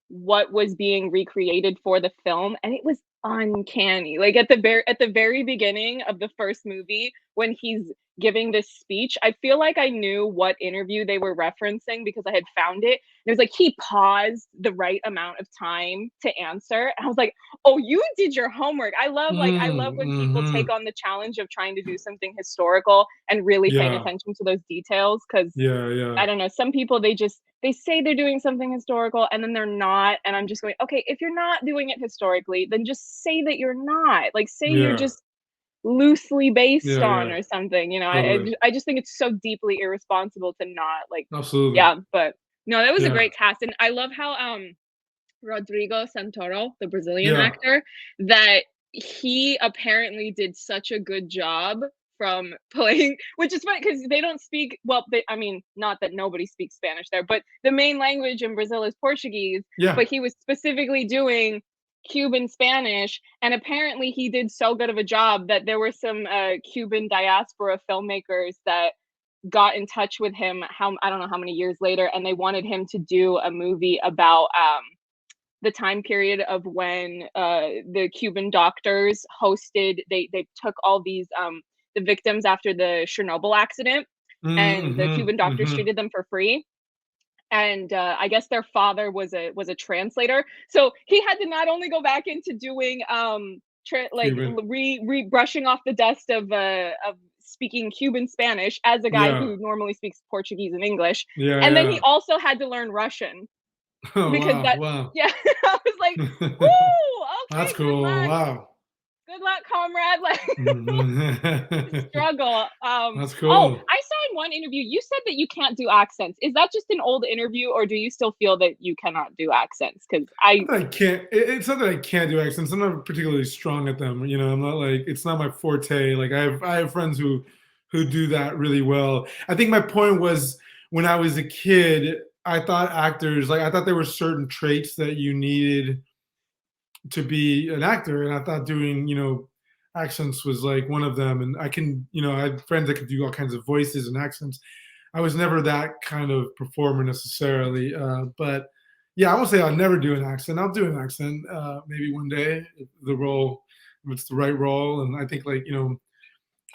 what was being recreated for the film, and it was uncanny. Like at the very beginning of the first movie when he's giving this speech, I feel like I knew what interview they were referencing because I had found it. And it was like he paused the right amount of time to answer. And I was like, "Oh, you did your homework." I love Mm, when people take mhm. on the challenge of trying to do something historical and really paying Yeah. attention to those details, cuz Yeah, yeah. I don't know. Some people they say they're doing something historical and then they're not. And I'm just going, okay, if you're not doing it historically, then just say that you're not. Like say you're Yeah. just loosely based Yeah, on yeah. or something. You know, Totally. I just think it's so deeply irresponsible to not like, Absolutely. yeah. But no, that was a Yeah. great cast, and I love how Rodrigo Santoro, the Brazilian Yeah. actor, that he apparently did such a good job from playing, which is funny because they don't speak well. I mean, not that nobody speaks Spanish there, but the main language in Brazil is Portuguese. Yeah. But he was specifically doing Cuban Spanish, and apparently he did so good of a job that there were some Cuban diaspora filmmakers that got in touch with him. How I don't know how many years later, and they wanted him to do a movie about the time period of when the Cuban doctors hosted. They took all these the victims after the Chernobyl accident, and the Mhm, Cuban doctors mhm. treated them for free. And I guess their father was a translator, so he had to not only go back into doing like Cuban. re brushing off the dust of speaking Cuban Spanish as a guy Yeah. who normally speaks Portuguese and English, Yeah, and then he yeah. also had to learn Russian Oh, because wow, that wow. yeah, I was like, "Whoo, That's okay, good cool. luck. Wow. Good luck, comrade." Like Mhm. struggle. That's Oh, cool. I saw in one interview you said that you can't do accents. Is that just an old interview or do you still feel that you cannot do accents? Cuz I Not that I can't. It's not that I can't do accents. I'm not particularly strong at them. You know, I'm not like it's not my forte. Like I have friends who do that really well. I think my point was when I was a kid, I thought actors like I thought there were certain traits that you needed to be an actor, and I thought doing accents was like one of them. And I can I had friends that could do all kinds of voices and accents. I was never that kind of performer necessarily, but yeah, I won't say I'll never do an accent. I'll do an accent maybe one day if the role, if it's the right role. And I think like yeah,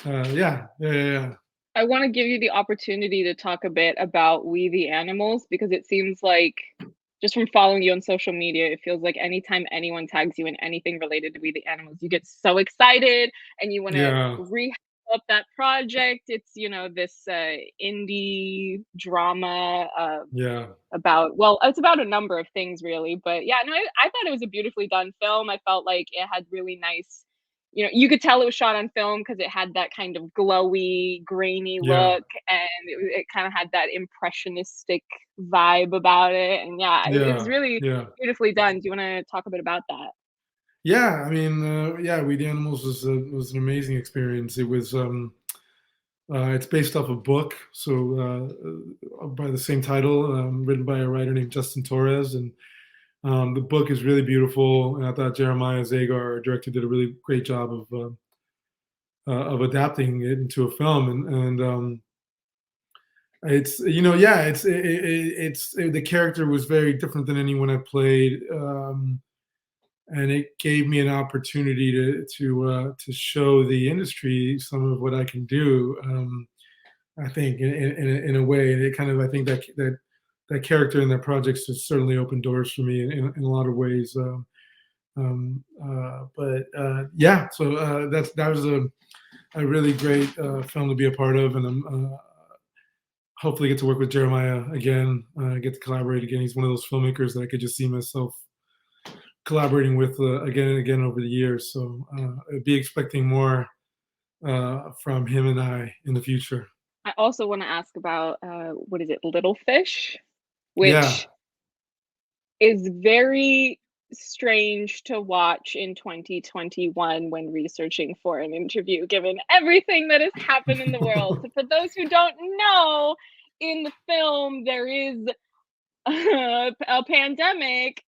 yeah, yeah, yeah. I want to give you the opportunity to talk a bit about We the Animals because it seems like just from following you on social media, it feels like anytime anyone tags you in anything related to We the Animals, you get so excited and you want to Yeah, re up that project. It's, you know, this indie drama yeah, about, well, it's about a number of things really, but yeah, no, I thought it was a beautifully done film. I felt like it had really nice, you know, you could tell it was shot on film because it had that kind of glowy, grainy yeah, look, and it kind of had that impressionistic vibe about it. And yeah, it was yeah, really yeah. beautifully done. Do you want to talk a bit about that? Yeah, I mean, yeah, We the Animals was an amazing experience. It was it's based off a book, so by the same title, written by a writer named Justin Torres, and the book is really beautiful. And I thought Jeremiah Zagar, our director, did a really great job of adapting it into a film. And it's yeah, the character was very different than anyone I played. And it gave me an opportunity to show the industry some of what I can do. I think in a way, and it kind of I think that character and that projects has certainly opened doors for me in a lot of ways. But yeah, so that was a really great film to be a part of, and I'm hopefully get to work with Jeremiah again, get to collaborate again. He's one of those filmmakers that I could just see myself collaborating with again and again over the years. So I'd be expecting more from him and I in the future. I also want to ask about what is it, Little Fish, Yeah, which is very. strange to watch in 2021 when researching for an interview, given everything that has happened in the world. So for those who don't know, in the film, there is a pandemic.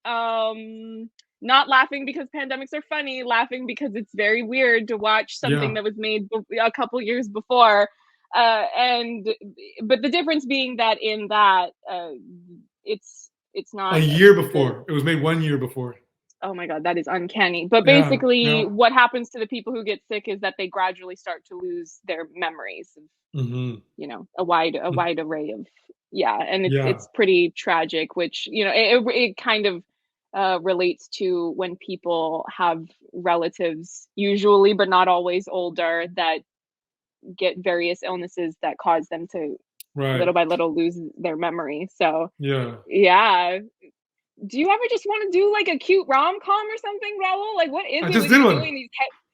Not laughing because pandemics are funny, laughing because it's very weird to watch something that was made a couple years before. But the difference being that in that, it's not a year before. It was made 1 year before. Oh my God, that is uncanny. But basically, what happens to the people who get sick is that they gradually start to lose their memories. You know, a wide array of and it's pretty tragic. Which it kind of relates to when people have relatives, usually but not always older, that get various illnesses that cause them to little by little lose their memory. So do you ever just want to do like a cute rom-com or something, Raul? Like, what is it with you doing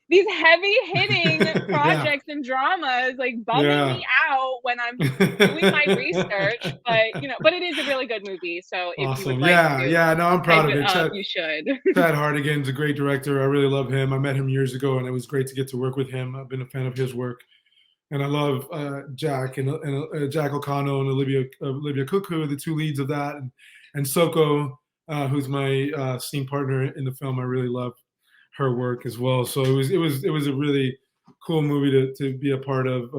these heavy-hitting projects and dramas, like bumming me out when I'm doing my research? But it is a really good movie. So if you would like to, no, I'm proud of it. You should. Chad Hartigan's a great director. I really love him. I met him years ago, and it was great to get to work with him. I've been a fan of his work. And I love Jack and Jack O'Connell and Olivia Cook, who are the two leads of that, and Soko, who's my scene partner in the film. I really love her work as well. So it was a really cool movie to be a part of.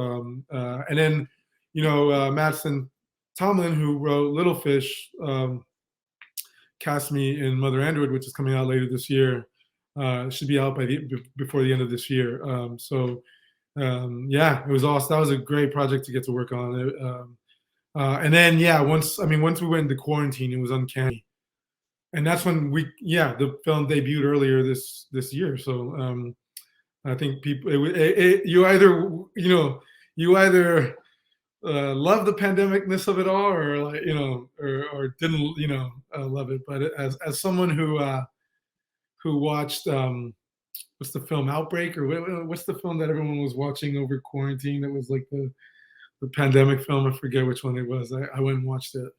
And then Madsen Tomlin, who wrote Little Fish, cast me in Mother Android, which is coming out later this year. Should be out before the end of this year. It was awesome. That was a great project to get to work on. And then once we went into quarantine, it was uncanny. And that's when the film debuted earlier this year. So I think people, you either love the pandemicness of it all, or didn't love it. But as someone who watched what's the film, Outbreak, or what's the film that everyone was watching over quarantine that was like the pandemic film? I forget which one it was. I went and watched it.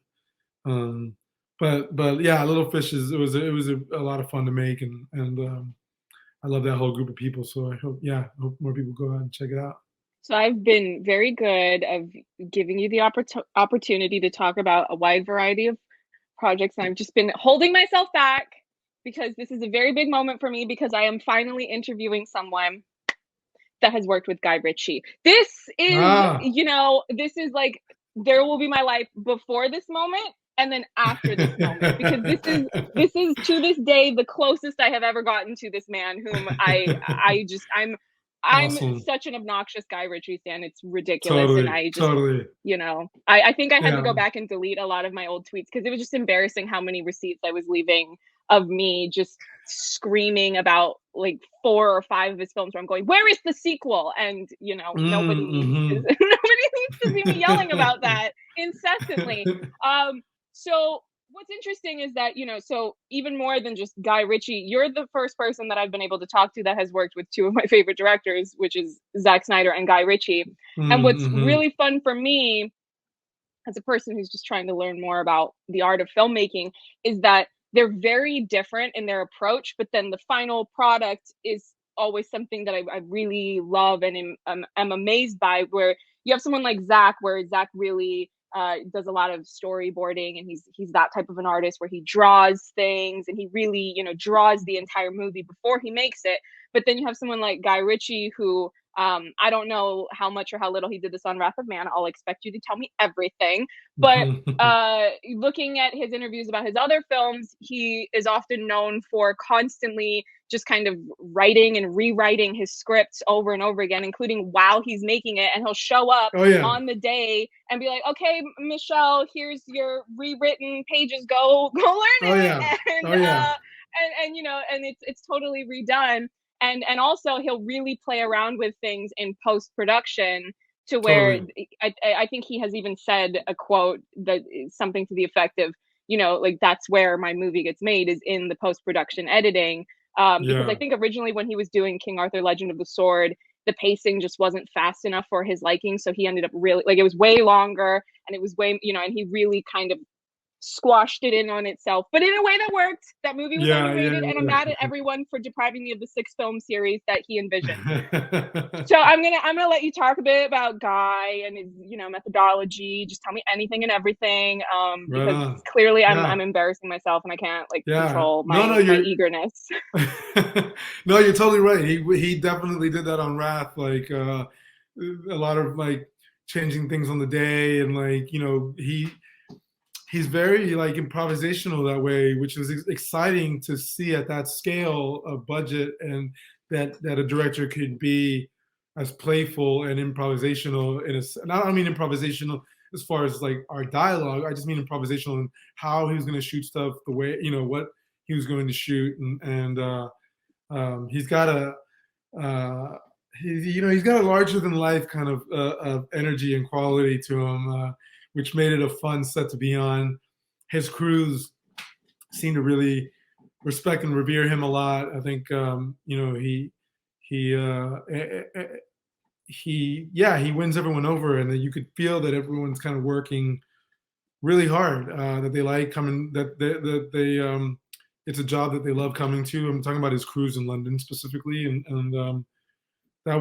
But Little Fish it was a lot of fun to make, and I love that whole group of people. So I hope more people go out and check it out. So I've been very good of giving you the opportunity to talk about a wide variety of projects, and I've just been holding myself back because this is a very big moment for me, because I am finally interviewing someone that has worked with Guy Ritchie. This is, this is like, there will be my life before this moment and then after this moment, because this is to this day the closest I have ever gotten to this man, whom I'm awesome. Such an obnoxious Guy Ritchie fan. It's ridiculous. Totally, and I just, I think I had to go back and delete a lot of my old tweets because it was just embarrassing how many receipts I was leaving of me just screaming about like 4 or 5 of his films where I'm going, where is the sequel? And nobody needs to see me yelling about that incessantly. So what's interesting is that, so even more than just Guy Ritchie, you're the first person that I've been able to talk to that has worked with 2 of my favorite directors, which is Zack Snyder and Guy Ritchie. And what's really fun for me as a person who's just trying to learn more about the art of filmmaking is that they're very different in their approach, but then the final product is always something that I really love and am amazed by, where you have someone like Zack, where Zack really does a lot of storyboarding, and he's that type of an artist where he draws things and he really draws the entire movie before he makes it. But then you have someone like Guy Ritchie, who I don't know how much or how little he did this on Wrath of Man. I'll expect you to tell me everything. But looking at his interviews about his other films, he is often known for constantly just kind of writing and rewriting his scripts over and over again, including while he's making it. And he'll show up on the day and be like, okay, Michelle, here's your rewritten pages. Go learn it. And it's totally redone. And also he'll really play around with things in post-production to where I think he has even said a quote that is something to the effect of, like, that's where my movie gets made, is in the post-production editing. Because I think originally when he was doing King Arthur Legend of the Sword, the pacing just wasn't fast enough for his liking. So he ended up really, like, it was way longer and it was way, and he really kind of squashed it in on itself, but in a way that worked. That movie was underrated, and I'm mad at yeah. everyone for depriving me of the 6-film series that he envisioned. So I'm gonna let you talk a bit about Guy and his, methodology. Just tell me anything and everything, because clearly I'm embarrassing myself and I can't control my eagerness. No, you're totally right. He definitely did that on Wrath, like a lot of changing things on the day, and he's very improvisational that way, which is exciting to see at that scale of budget, and that a director could be as playful and improvisational I don't mean improvisational as far as our dialogue. I just mean improvisational in how he was going to shoot stuff, the way what he was going to shoot, and he's got he's got a larger than life kind of energy and quality to him, which made it a fun set to be on. His crews seem to really respect and revere him a lot. I think he wins everyone over, and that you could feel that everyone's kind of working really hard, that they like coming, that they it's a job that they love coming to. I'm talking about his crews in London specifically, and he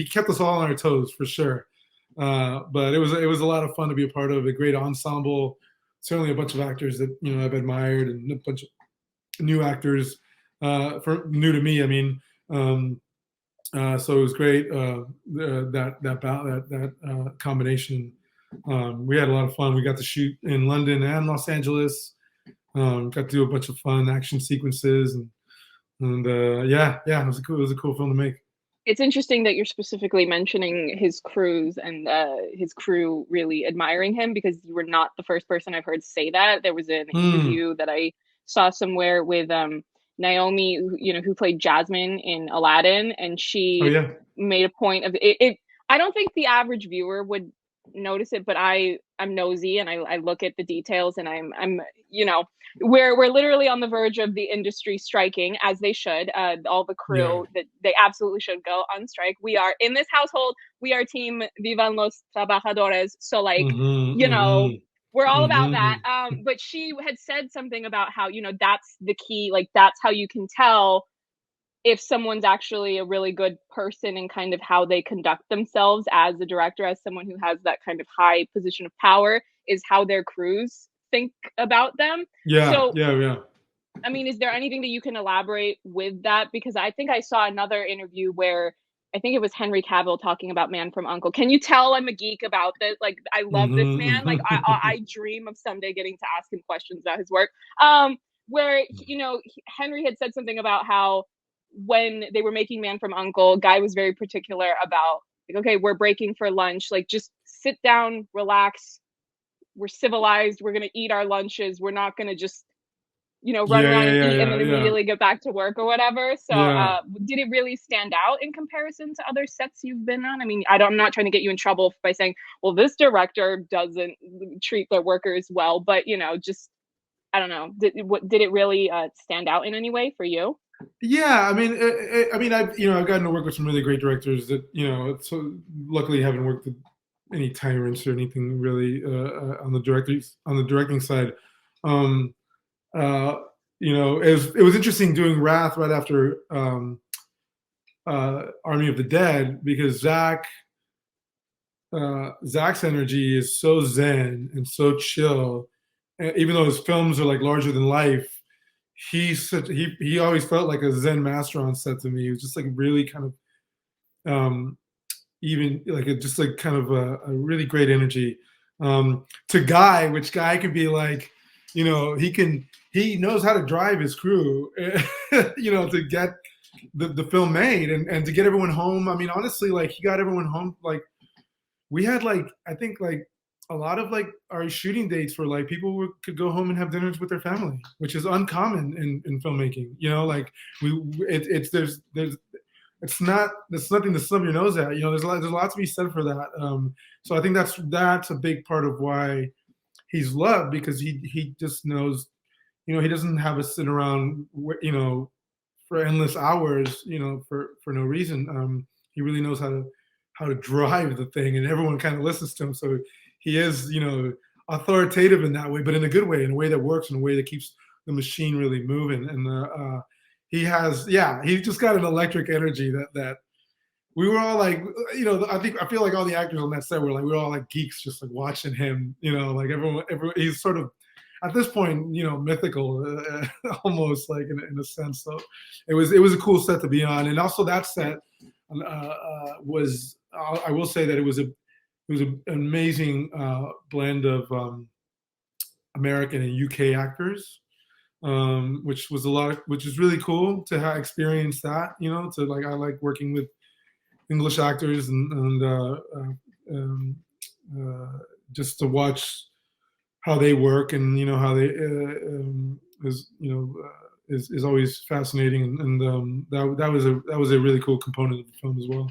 kept us all on our toes for sure. But it was a lot of fun to be a part of. A great ensemble, certainly a bunch of actors that I've admired, and a bunch of new actors, new to me. I mean, so it was great, that combination. We had a lot of fun. We got to shoot in London and Los Angeles. Got to do a bunch of fun action sequences, and it was a cool film to make. It's interesting that you're specifically mentioning his crews and his crew really admiring him, because you were not the first person I've heard say that. There was an interview that I saw somewhere with Naomi, who played Jasmine in Aladdin, and she made a point of it. I don't think the average viewer would notice it, but I'm nosy, and I look at the details, and I'm we're literally on the verge of the industry striking, as they should. All the crew, that they absolutely should go on strike. We are in this household, we are team Vivan los Trabajadores, so we're all about that. But she had said something about how that's the key, that's how you can tell if someone's actually a really good person, and kind of how they conduct themselves as a director, as someone who has that kind of high position of power, is how their crews think about them. Yeah. I mean, is there anything that you can elaborate with that? Because I think I saw another interview where I think it was Henry Cavill talking about Man from U.N.C.L.E. Can you tell I'm a geek about this? I love this man. I dream of someday getting to ask him questions about his work. Where Henry had said something about how when they were making Man from U.N.C.L.E., Guy was very particular about okay, we're breaking for lunch. Just sit down, relax. We're civilized. We're gonna eat our lunches. We're not gonna just run around and eat and then immediately get back to work or whatever. So did it really stand out in comparison to other sets you've been on? I mean, I'm not trying to get you in trouble by saying, well, this director doesn't treat their workers well, but just I don't know. Did it really stand out in any way for you? Yeah, I mean, I've gotten to work with some really great directors that so luckily haven't worked with any tyrants or anything really on the directing side. It was interesting doing Wrath right after Army of the Dead, because Zack's energy is so zen and so chill. Even though his films are larger than life, he always felt like a zen master on set to me. He was just really kind of even kind of a really great energy. To Guy, which Guy could be he knows how to drive his crew, to get the film made and to get everyone home. I mean, honestly, he got everyone home. We had I think a lot of our shooting dates were people could go home and have dinners with their family, which is uncommon in filmmaking. It's nothing to snub your nose at. There's a lot to be said for that. So I think that's a big part of why he's loved, because he just knows, he doesn't have us sit around, for endless hours, for no reason. He really knows how to drive the thing, and everyone kind of listens to him. So he is, authoritative in that way, but in a good way, in a way that works, in a way that keeps the machine really moving. And he has, he just got an electric energy that we were all like, I feel like all the actors on that set were like, we were all like geeks, just like watching him, like everyone, he's sort of at this point, mythical, almost like in a sense. So it was a cool set to be on, and also that set was, I will say that it was an amazing blend of American and UK actors, which is really cool to have experienced that. I like working with English actors and just to watch how they work, and how they is always fascinating, and that was a really cool component of the film as well.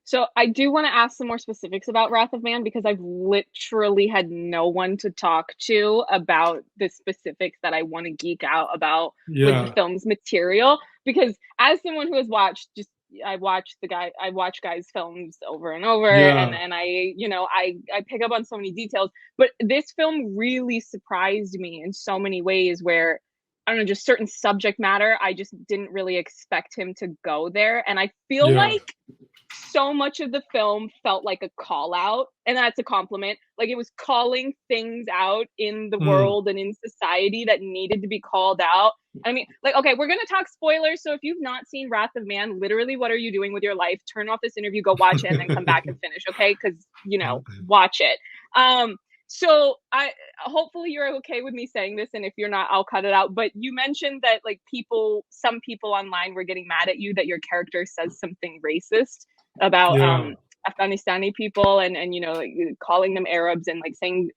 So I do want to ask some more specifics about Wrath of Man, because I've literally had no one to talk to about the specifics that I want to geek out about with the film's material. Because as someone who has watched I watch guys' films over and over, and I pick up on so many details. But this film really surprised me in so many ways, where I don't know, just certain subject matter, I just didn't really expect him to go there. And I feel like so much of the film felt like a call out, and that's a compliment. Like, it was calling things out in the world and in society that needed to be called out. I mean, like, okay, we're going to talk spoilers. So if you've not seen Wrath of Man, literally, what are you doing with your life? Turn off this interview, go watch it, and then come back and finish. Okay. Cause watch it. So hopefully you're okay with me saying this. And if you're not, I'll cut it out. But you mentioned that like some people online were getting mad at you that your character says something racist about Afghanistani people, and like, calling them Arabs and like saying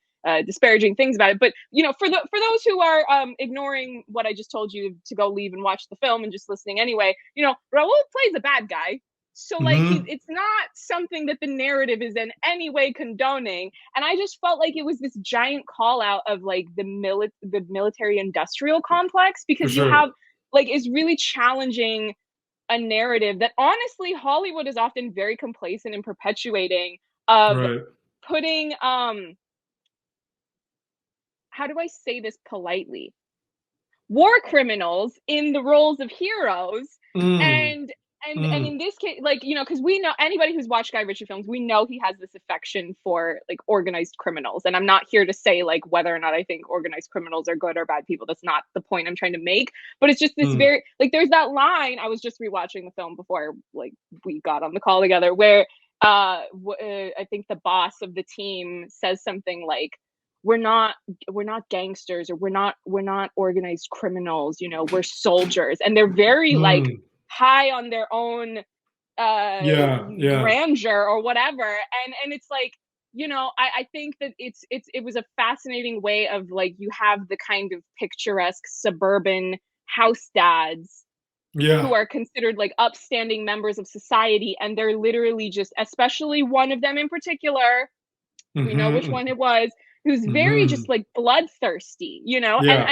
disparaging things about it. But for those who are ignoring what I just told you to go leave and watch the film and just listening anyway, Raul plays a bad guy. So like it's not something that the narrative is in any way condoning. And I just felt like it was this giant call out of like the military industrial complex, because you have like, is really challenging a narrative that honestly Hollywood is often very complacent in perpetuating, of putting how do I say this politely, war criminals in the roles of heroes. And in this case, like, because we know, anybody who's watched Guy Ritchie films, we know he has this affection for like organized criminals. And I'm not here to say like whether or not I think organized criminals are good or bad people. That's not the point I'm trying to make. But it's just this very, like, there's that line, I was just rewatching the film before like we got on the call together, where I think the boss of the team says something like, we're not gangsters, or we're not organized criminals, we're soldiers. And they're very like high on their own grandeur or whatever. And it's like, I think that it was a fascinating way of like, you have the kind of picturesque suburban house dads who are considered like upstanding members of society, and they're literally just, especially one of them in particular, we know which one it was, who's very just like bloodthirsty, and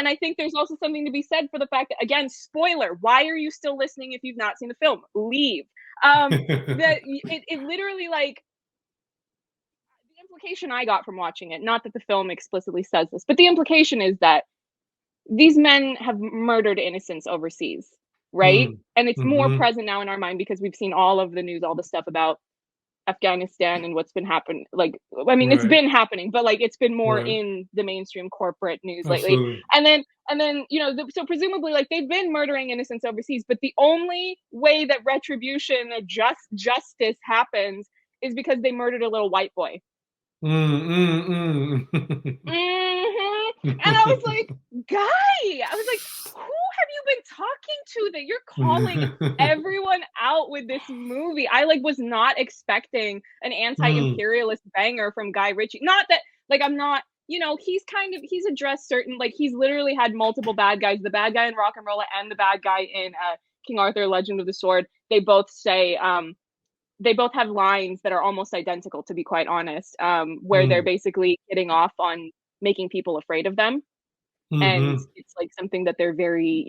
I think there's also something to be said for the fact that, again, spoiler, why are you still listening if you've not seen the film? Leave. That it literally, like, the implication I got from watching it, not that the film explicitly says this, but the implication is that these men have murdered innocents overseas, right? And it's more present now in our mind because we've seen all of the news, all the stuff about Afghanistan and what's been happening. Like, I mean, it's been happening, but like, it's been more in the mainstream corporate news lately. And then so presumably, like, they've been murdering innocents overseas, but the only way that retribution or justice happens is because they murdered a little white boy. And I was like, who have you been talking to that you're calling everyone out with this movie? I like was not expecting an anti-imperialist banger from Guy Ritchie. Not that, like, I'm not, he's addressed certain, like, he's literally had multiple bad guys. The bad guy in Rock and Rolla and the bad guy in King Arthur, Legend of the Sword. They both say, they both have lines that are almost identical, to be quite honest, where they're basically getting off on making people afraid of them. And it's like something that they're very,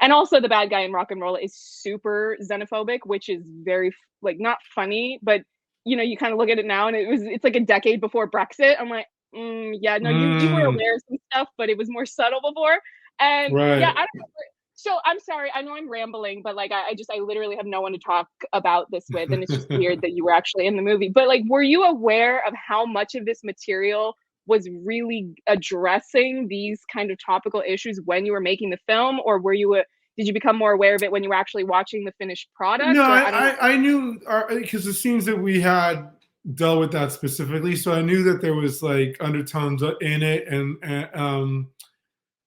and also the bad guy in Rock and Roll is super xenophobic, which is very, like, not funny, but you kind of look at it now and it's like a decade before Brexit. I'm like, yeah, no, you were aware of some stuff, but it was more subtle before. And yeah, Right. I don't know. So I'm sorry, I know I'm rambling, but like I literally have no one to talk about this with, and it's just weird that you were actually in the movie. But like, were you aware of how much of this material was really addressing these kind of topical issues when you were making the film, or did you become more aware of it when you were actually watching the finished product? No, Or I don't know. I knew because the scenes that we had dealt with that specifically, so I knew that there was like undertones in it,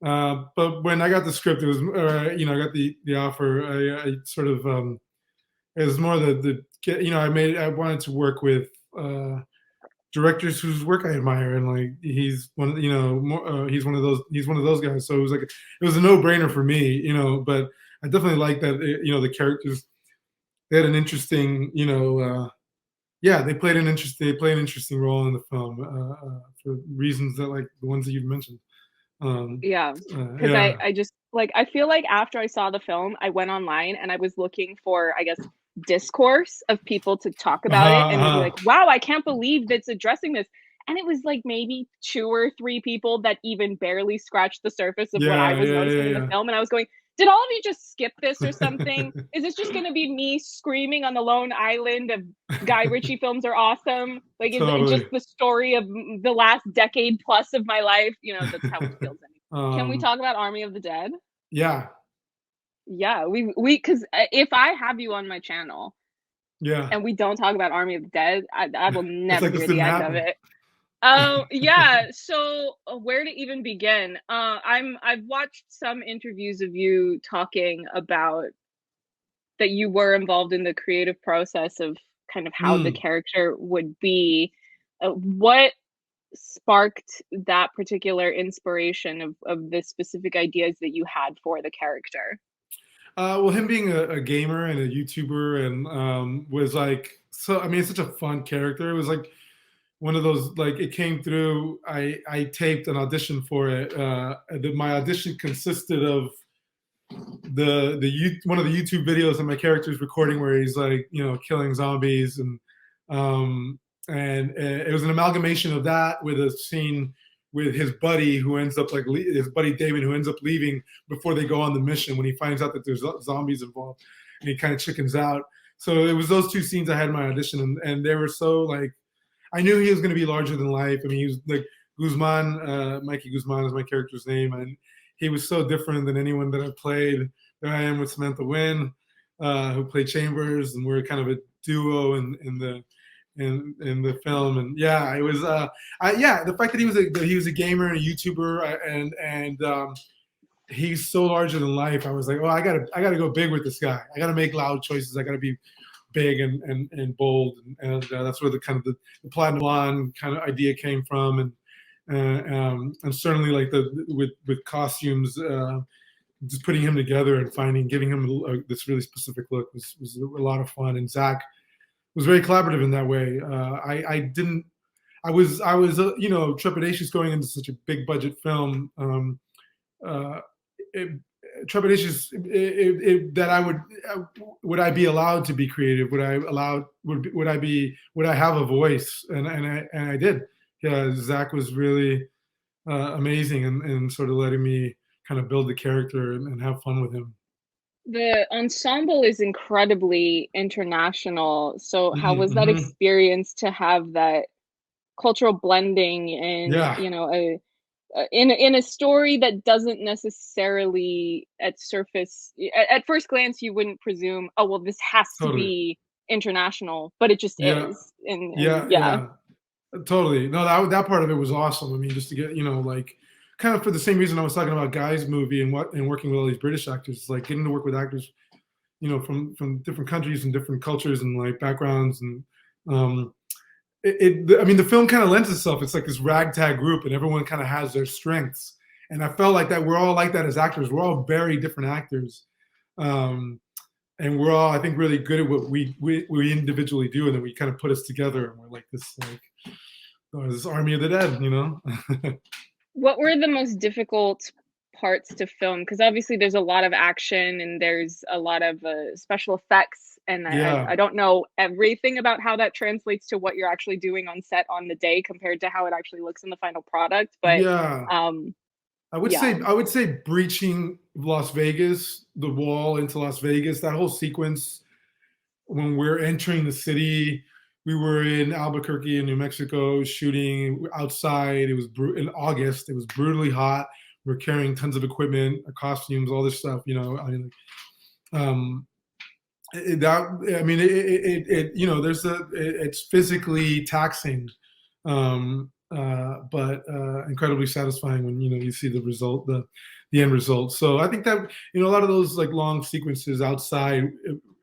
but when I got the script, it was I got the offer. I sort of it was more I wanted to work with directors whose work I admire, and like he's one he's one of those guys. So it was a no brainer for me, But I definitely like that the characters, they had an interesting they played an interesting role in the film for reasons that like the ones that you've mentioned. Yeah, because Yeah. I just like I feel like after I saw the film, I went online and I was looking for, I guess, discourse of people to talk about it and be like, wow, I can't believe that's addressing this. And it was like maybe two or three people that even barely scratched the surface of what I Yeah, was yeah, noticing in the yeah, film. And I was going, did all of you just skip this or yeah. something? Is this just going to be me screaming on the lone island of Guy Ritchie films are awesome? Like, is it just Totally. the story of the last decade plus of my life? That's how it feels. Can we um, talk about Army of the Dead? yeah, Yeah, because if I have you on my channel yeah. and we don't talk about Army of the Dead, I will It's never like this hear the didn't end of happen. it. Oh, yeah. So where to even begin? I've watched some interviews of you talking about that you were involved in the creative process of kind of how the Mm. character would be. What sparked that particular inspiration of the specific ideas that you had for the character? Well, him being a gamer and a YouTuber and was like so. I mean, it's such a fun character. It was like one of those like it came through. I taped an audition for it. My audition consisted of one of the YouTube videos of my character's recording where he's like killing zombies um and it was an amalgamation of that with a scene with his buddy who ends up like his buddy David who ends up leaving before they go on the mission when he finds out that there's zombies involved and he kind of chickens out. So it was those two scenes I had in my audition and they were so like I knew he was going to be larger than life. I mean, he was like Guzman, Mikey Guzman is my character's name, and he was so different than anyone that I've played. There I am with Samantha Wynn, who played Chambers, and we're kind of a duo in the film. And yeah, it was the fact that he was a gamer and a YouTuber, and he's so larger than life. I was like, oh, I gotta go big with this guy. I gotta make loud choices. I gotta be big and bold, and that's where the kind of the platinum blonde kind of idea came from, and certainly like with costumes, just putting him together and giving him this really specific look was a lot of fun. And Zach was very collaborative in that way. I was trepidatious going into such a big budget film. Uh, it, Trepidatious that I would I be allowed to be creative? Would I have a voice? And I did. Yeah, Zach was really amazing and sort of letting me kind of build the character and have fun with him. The ensemble is incredibly international. So how Mm-hmm, was that mm-hmm. experience to have that cultural blending in, Yeah, in a story that doesn't necessarily at first glance you wouldn't presume, oh well, this has to totally. be international, but it just Yeah, is. And yeah, yeah. yeah. Totally. No, that part of it was awesome. I mean, just to get, like kind of for the same reason I was talking about Guy's movie and working with all these British actors, like getting to work with actors, from different countries and different cultures and like backgrounds and um I mean the film kind of lends itself. It's like this ragtag group and everyone kind of has their strengths. And I felt like that we're all like that as actors. We're all very different actors. Um and we're all, I think, really good at what we individually do, and then we kind of put us together, and we're like this army of the dead. What were the most difficult parts to film? Because obviously there's a lot of action and there's a lot of special effects and Yeah. I don't know everything about how that translates to what you're actually doing on set on the day compared to how it actually looks in the final product. But Yeah. I would yeah. say breaching Las Vegas, the wall into Las Vegas, that whole sequence when we're entering the city. We were in Albuquerque in New Mexico shooting outside. It was in August. It was brutally hot. We're carrying tons of equipment, costumes, all this stuff. You know, I mean, it's physically taxing, but incredibly satisfying when you see the result, the end result. So I think that a lot of those like long sequences outside,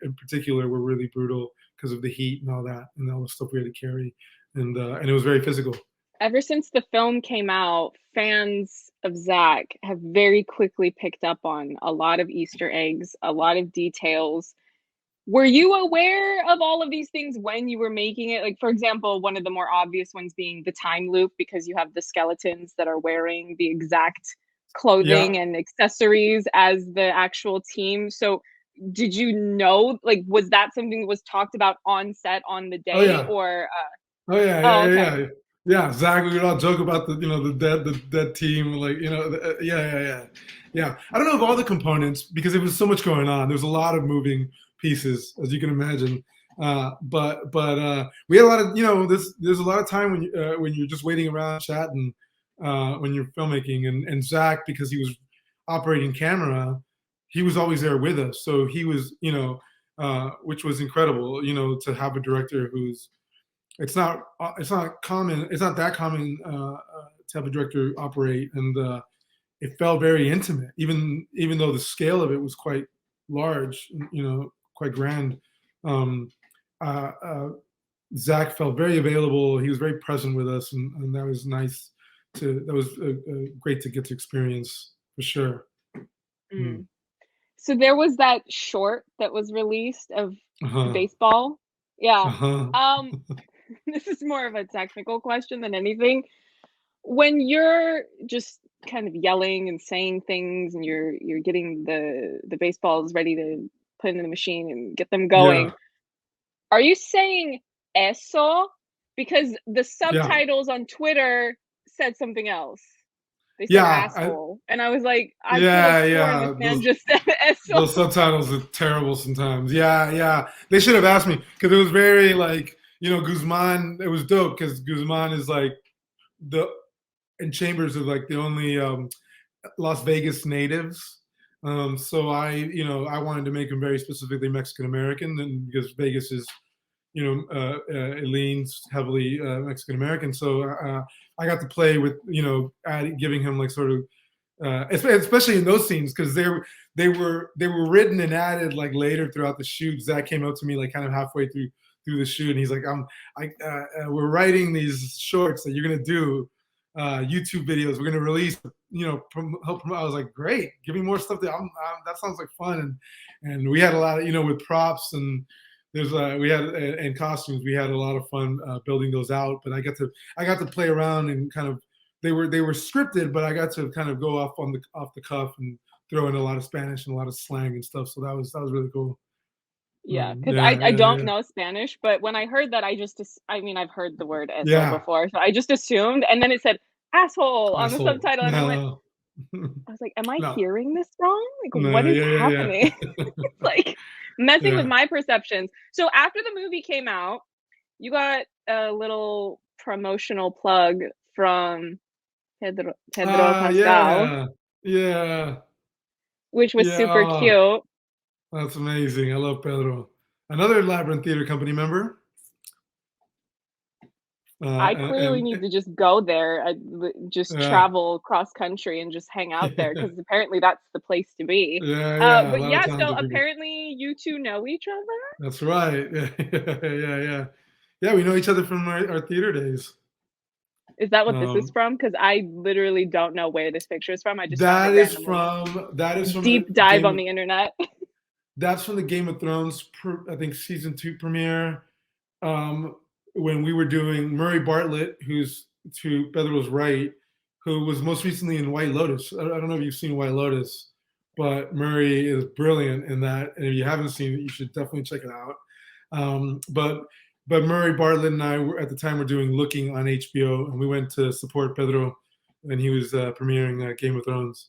in particular, were really brutal because of the heat and all the stuff we had to carry, and it was very physical. Ever since the film came out, fans of Zack have very quickly picked up on a lot of Easter eggs, a lot of details. Were you aware of all of these things when you were making it? Like, for example, one of the more obvious ones being the time loop, because you have the skeletons that are wearing the exact clothing and accessories as the actual team. So did you know, like, was that something that was talked about on set on the day? Or Yeah, Zach, we would all joke about the dead team, like yeah. I don't know of all the components because there was so much going on. There's a lot of moving pieces, as you can imagine. But we had a lot of there's a lot of time when you're just waiting around chatting when you're filmmaking, and Zach, because he was operating camera, he was always there with us. So he was which was incredible, to have a director who's it's not that common to have a director operate, and it felt very intimate, even though the scale of it was quite large, quite grand. Zach felt very available. He was very present with us, and that was nice. That was great to get to experience for sure. Mm. So there was that short that was released of the baseball. Yeah. This is more of a technical question than anything. When you're just kind of yelling and saying things, and you're getting the baseballs ready to put into the machine and get them going, are you saying eso? Because the subtitles on Twitter said something else. They said asshole. And I was like, I could have sworn this man just said eso. Those subtitles are terrible sometimes. Yeah. They should have asked me, because it was very like, Guzman, it was dope because Guzman is like in Chambers are like the only Las Vegas natives. So I wanted to make him very specifically Mexican American, and because Vegas is, it leans heavily Mexican American. So I got to play with, giving him like sort of, especially in those scenes, because they were written and added like later throughout the shoot. Zach came up to me like kind of halfway through the shoot, and he's like, we're writing these shorts that you're gonna do. YouTube videos we're going to release, help promote. I was like, great, give me more stuff. That sounds like fun. And we had a lot of, with props, and and costumes, we had a lot of fun building those out. But I got to play around and kind of, they were scripted, but I got to kind of go off the cuff and throw in a lot of Spanish and a lot of slang and stuff. So that was really cool. Yeah, because I don't know Spanish, but when I heard that, I've heard the word eso before, so I just assumed, and then it said asshole on the subtitle, and I was like, am I hearing this wrong? Like, what is happening? It's like messing with my perceptions. So after the movie came out, you got a little promotional plug from Pedro Pascal. Which was super cute. That's amazing. I love Pedro. Another Labyrinth Theater Company member. I clearly need to just go there, travel cross country and just hang out there, because apparently that's the place to be. So apparently you two know each other? That's right. Yeah, we know each other from our theater days. Is that what this is from? Because I literally don't know where this picture is from. I just that is from deep dive on the internet. That's from the Game of Thrones, I think season 2 premiere. When we were doing Murray Bartlett, who's to Pedro's right, who was most recently in White Lotus. I don't know if you've seen White Lotus, but Murray is brilliant in that. And if you haven't seen it, you should definitely check it out. But Murray Bartlett and I were at the time were doing Looking on HBO, and we went to support Pedro, and he was premiering Game of Thrones.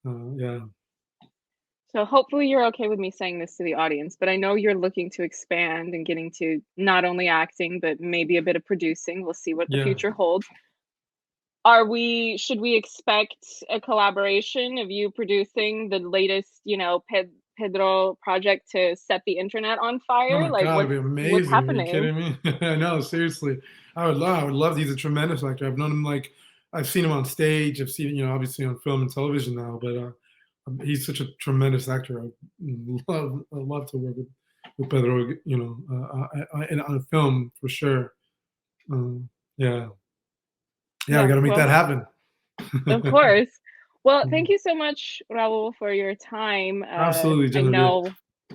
Yeah. So hopefully you're okay with me saying this to the audience, but I know you're looking to expand and getting to not only acting, but maybe a bit of producing. We'll see what the future holds. Should we expect a collaboration of you producing the latest, Pedro project to set the internet on fire? Oh my God, it'd be amazing. What's happening? Are you kidding me? I know, seriously. I would love. He's a tremendous actor. I've known him I've seen him on stage. I've seen obviously on film and television now, but he's such a tremendous actor. I love to work with Pedro, on a film for sure. Yeah, we got to make that happen. Of course. Well, thank you so much, Raul, for your time. Absolutely, I Genevieve. know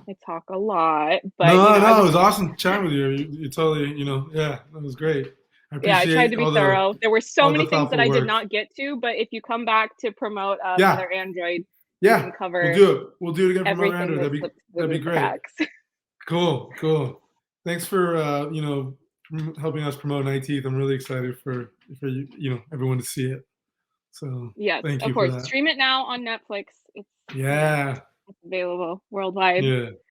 I talk a lot, but no, it was awesome chatting with you. You totally, that was great. I tried to be thorough. There were so many things that I did not get to, but if you come back to promote Mother Android, we can cover. We'll do it. We'll do it again for Mother Android. That'd be great. Cool. Thanks for helping us promote Night Teeth. I'm really excited for everyone to see it. So yes, thank you of course. For that. Stream it now on Netflix. It's available worldwide. Yeah.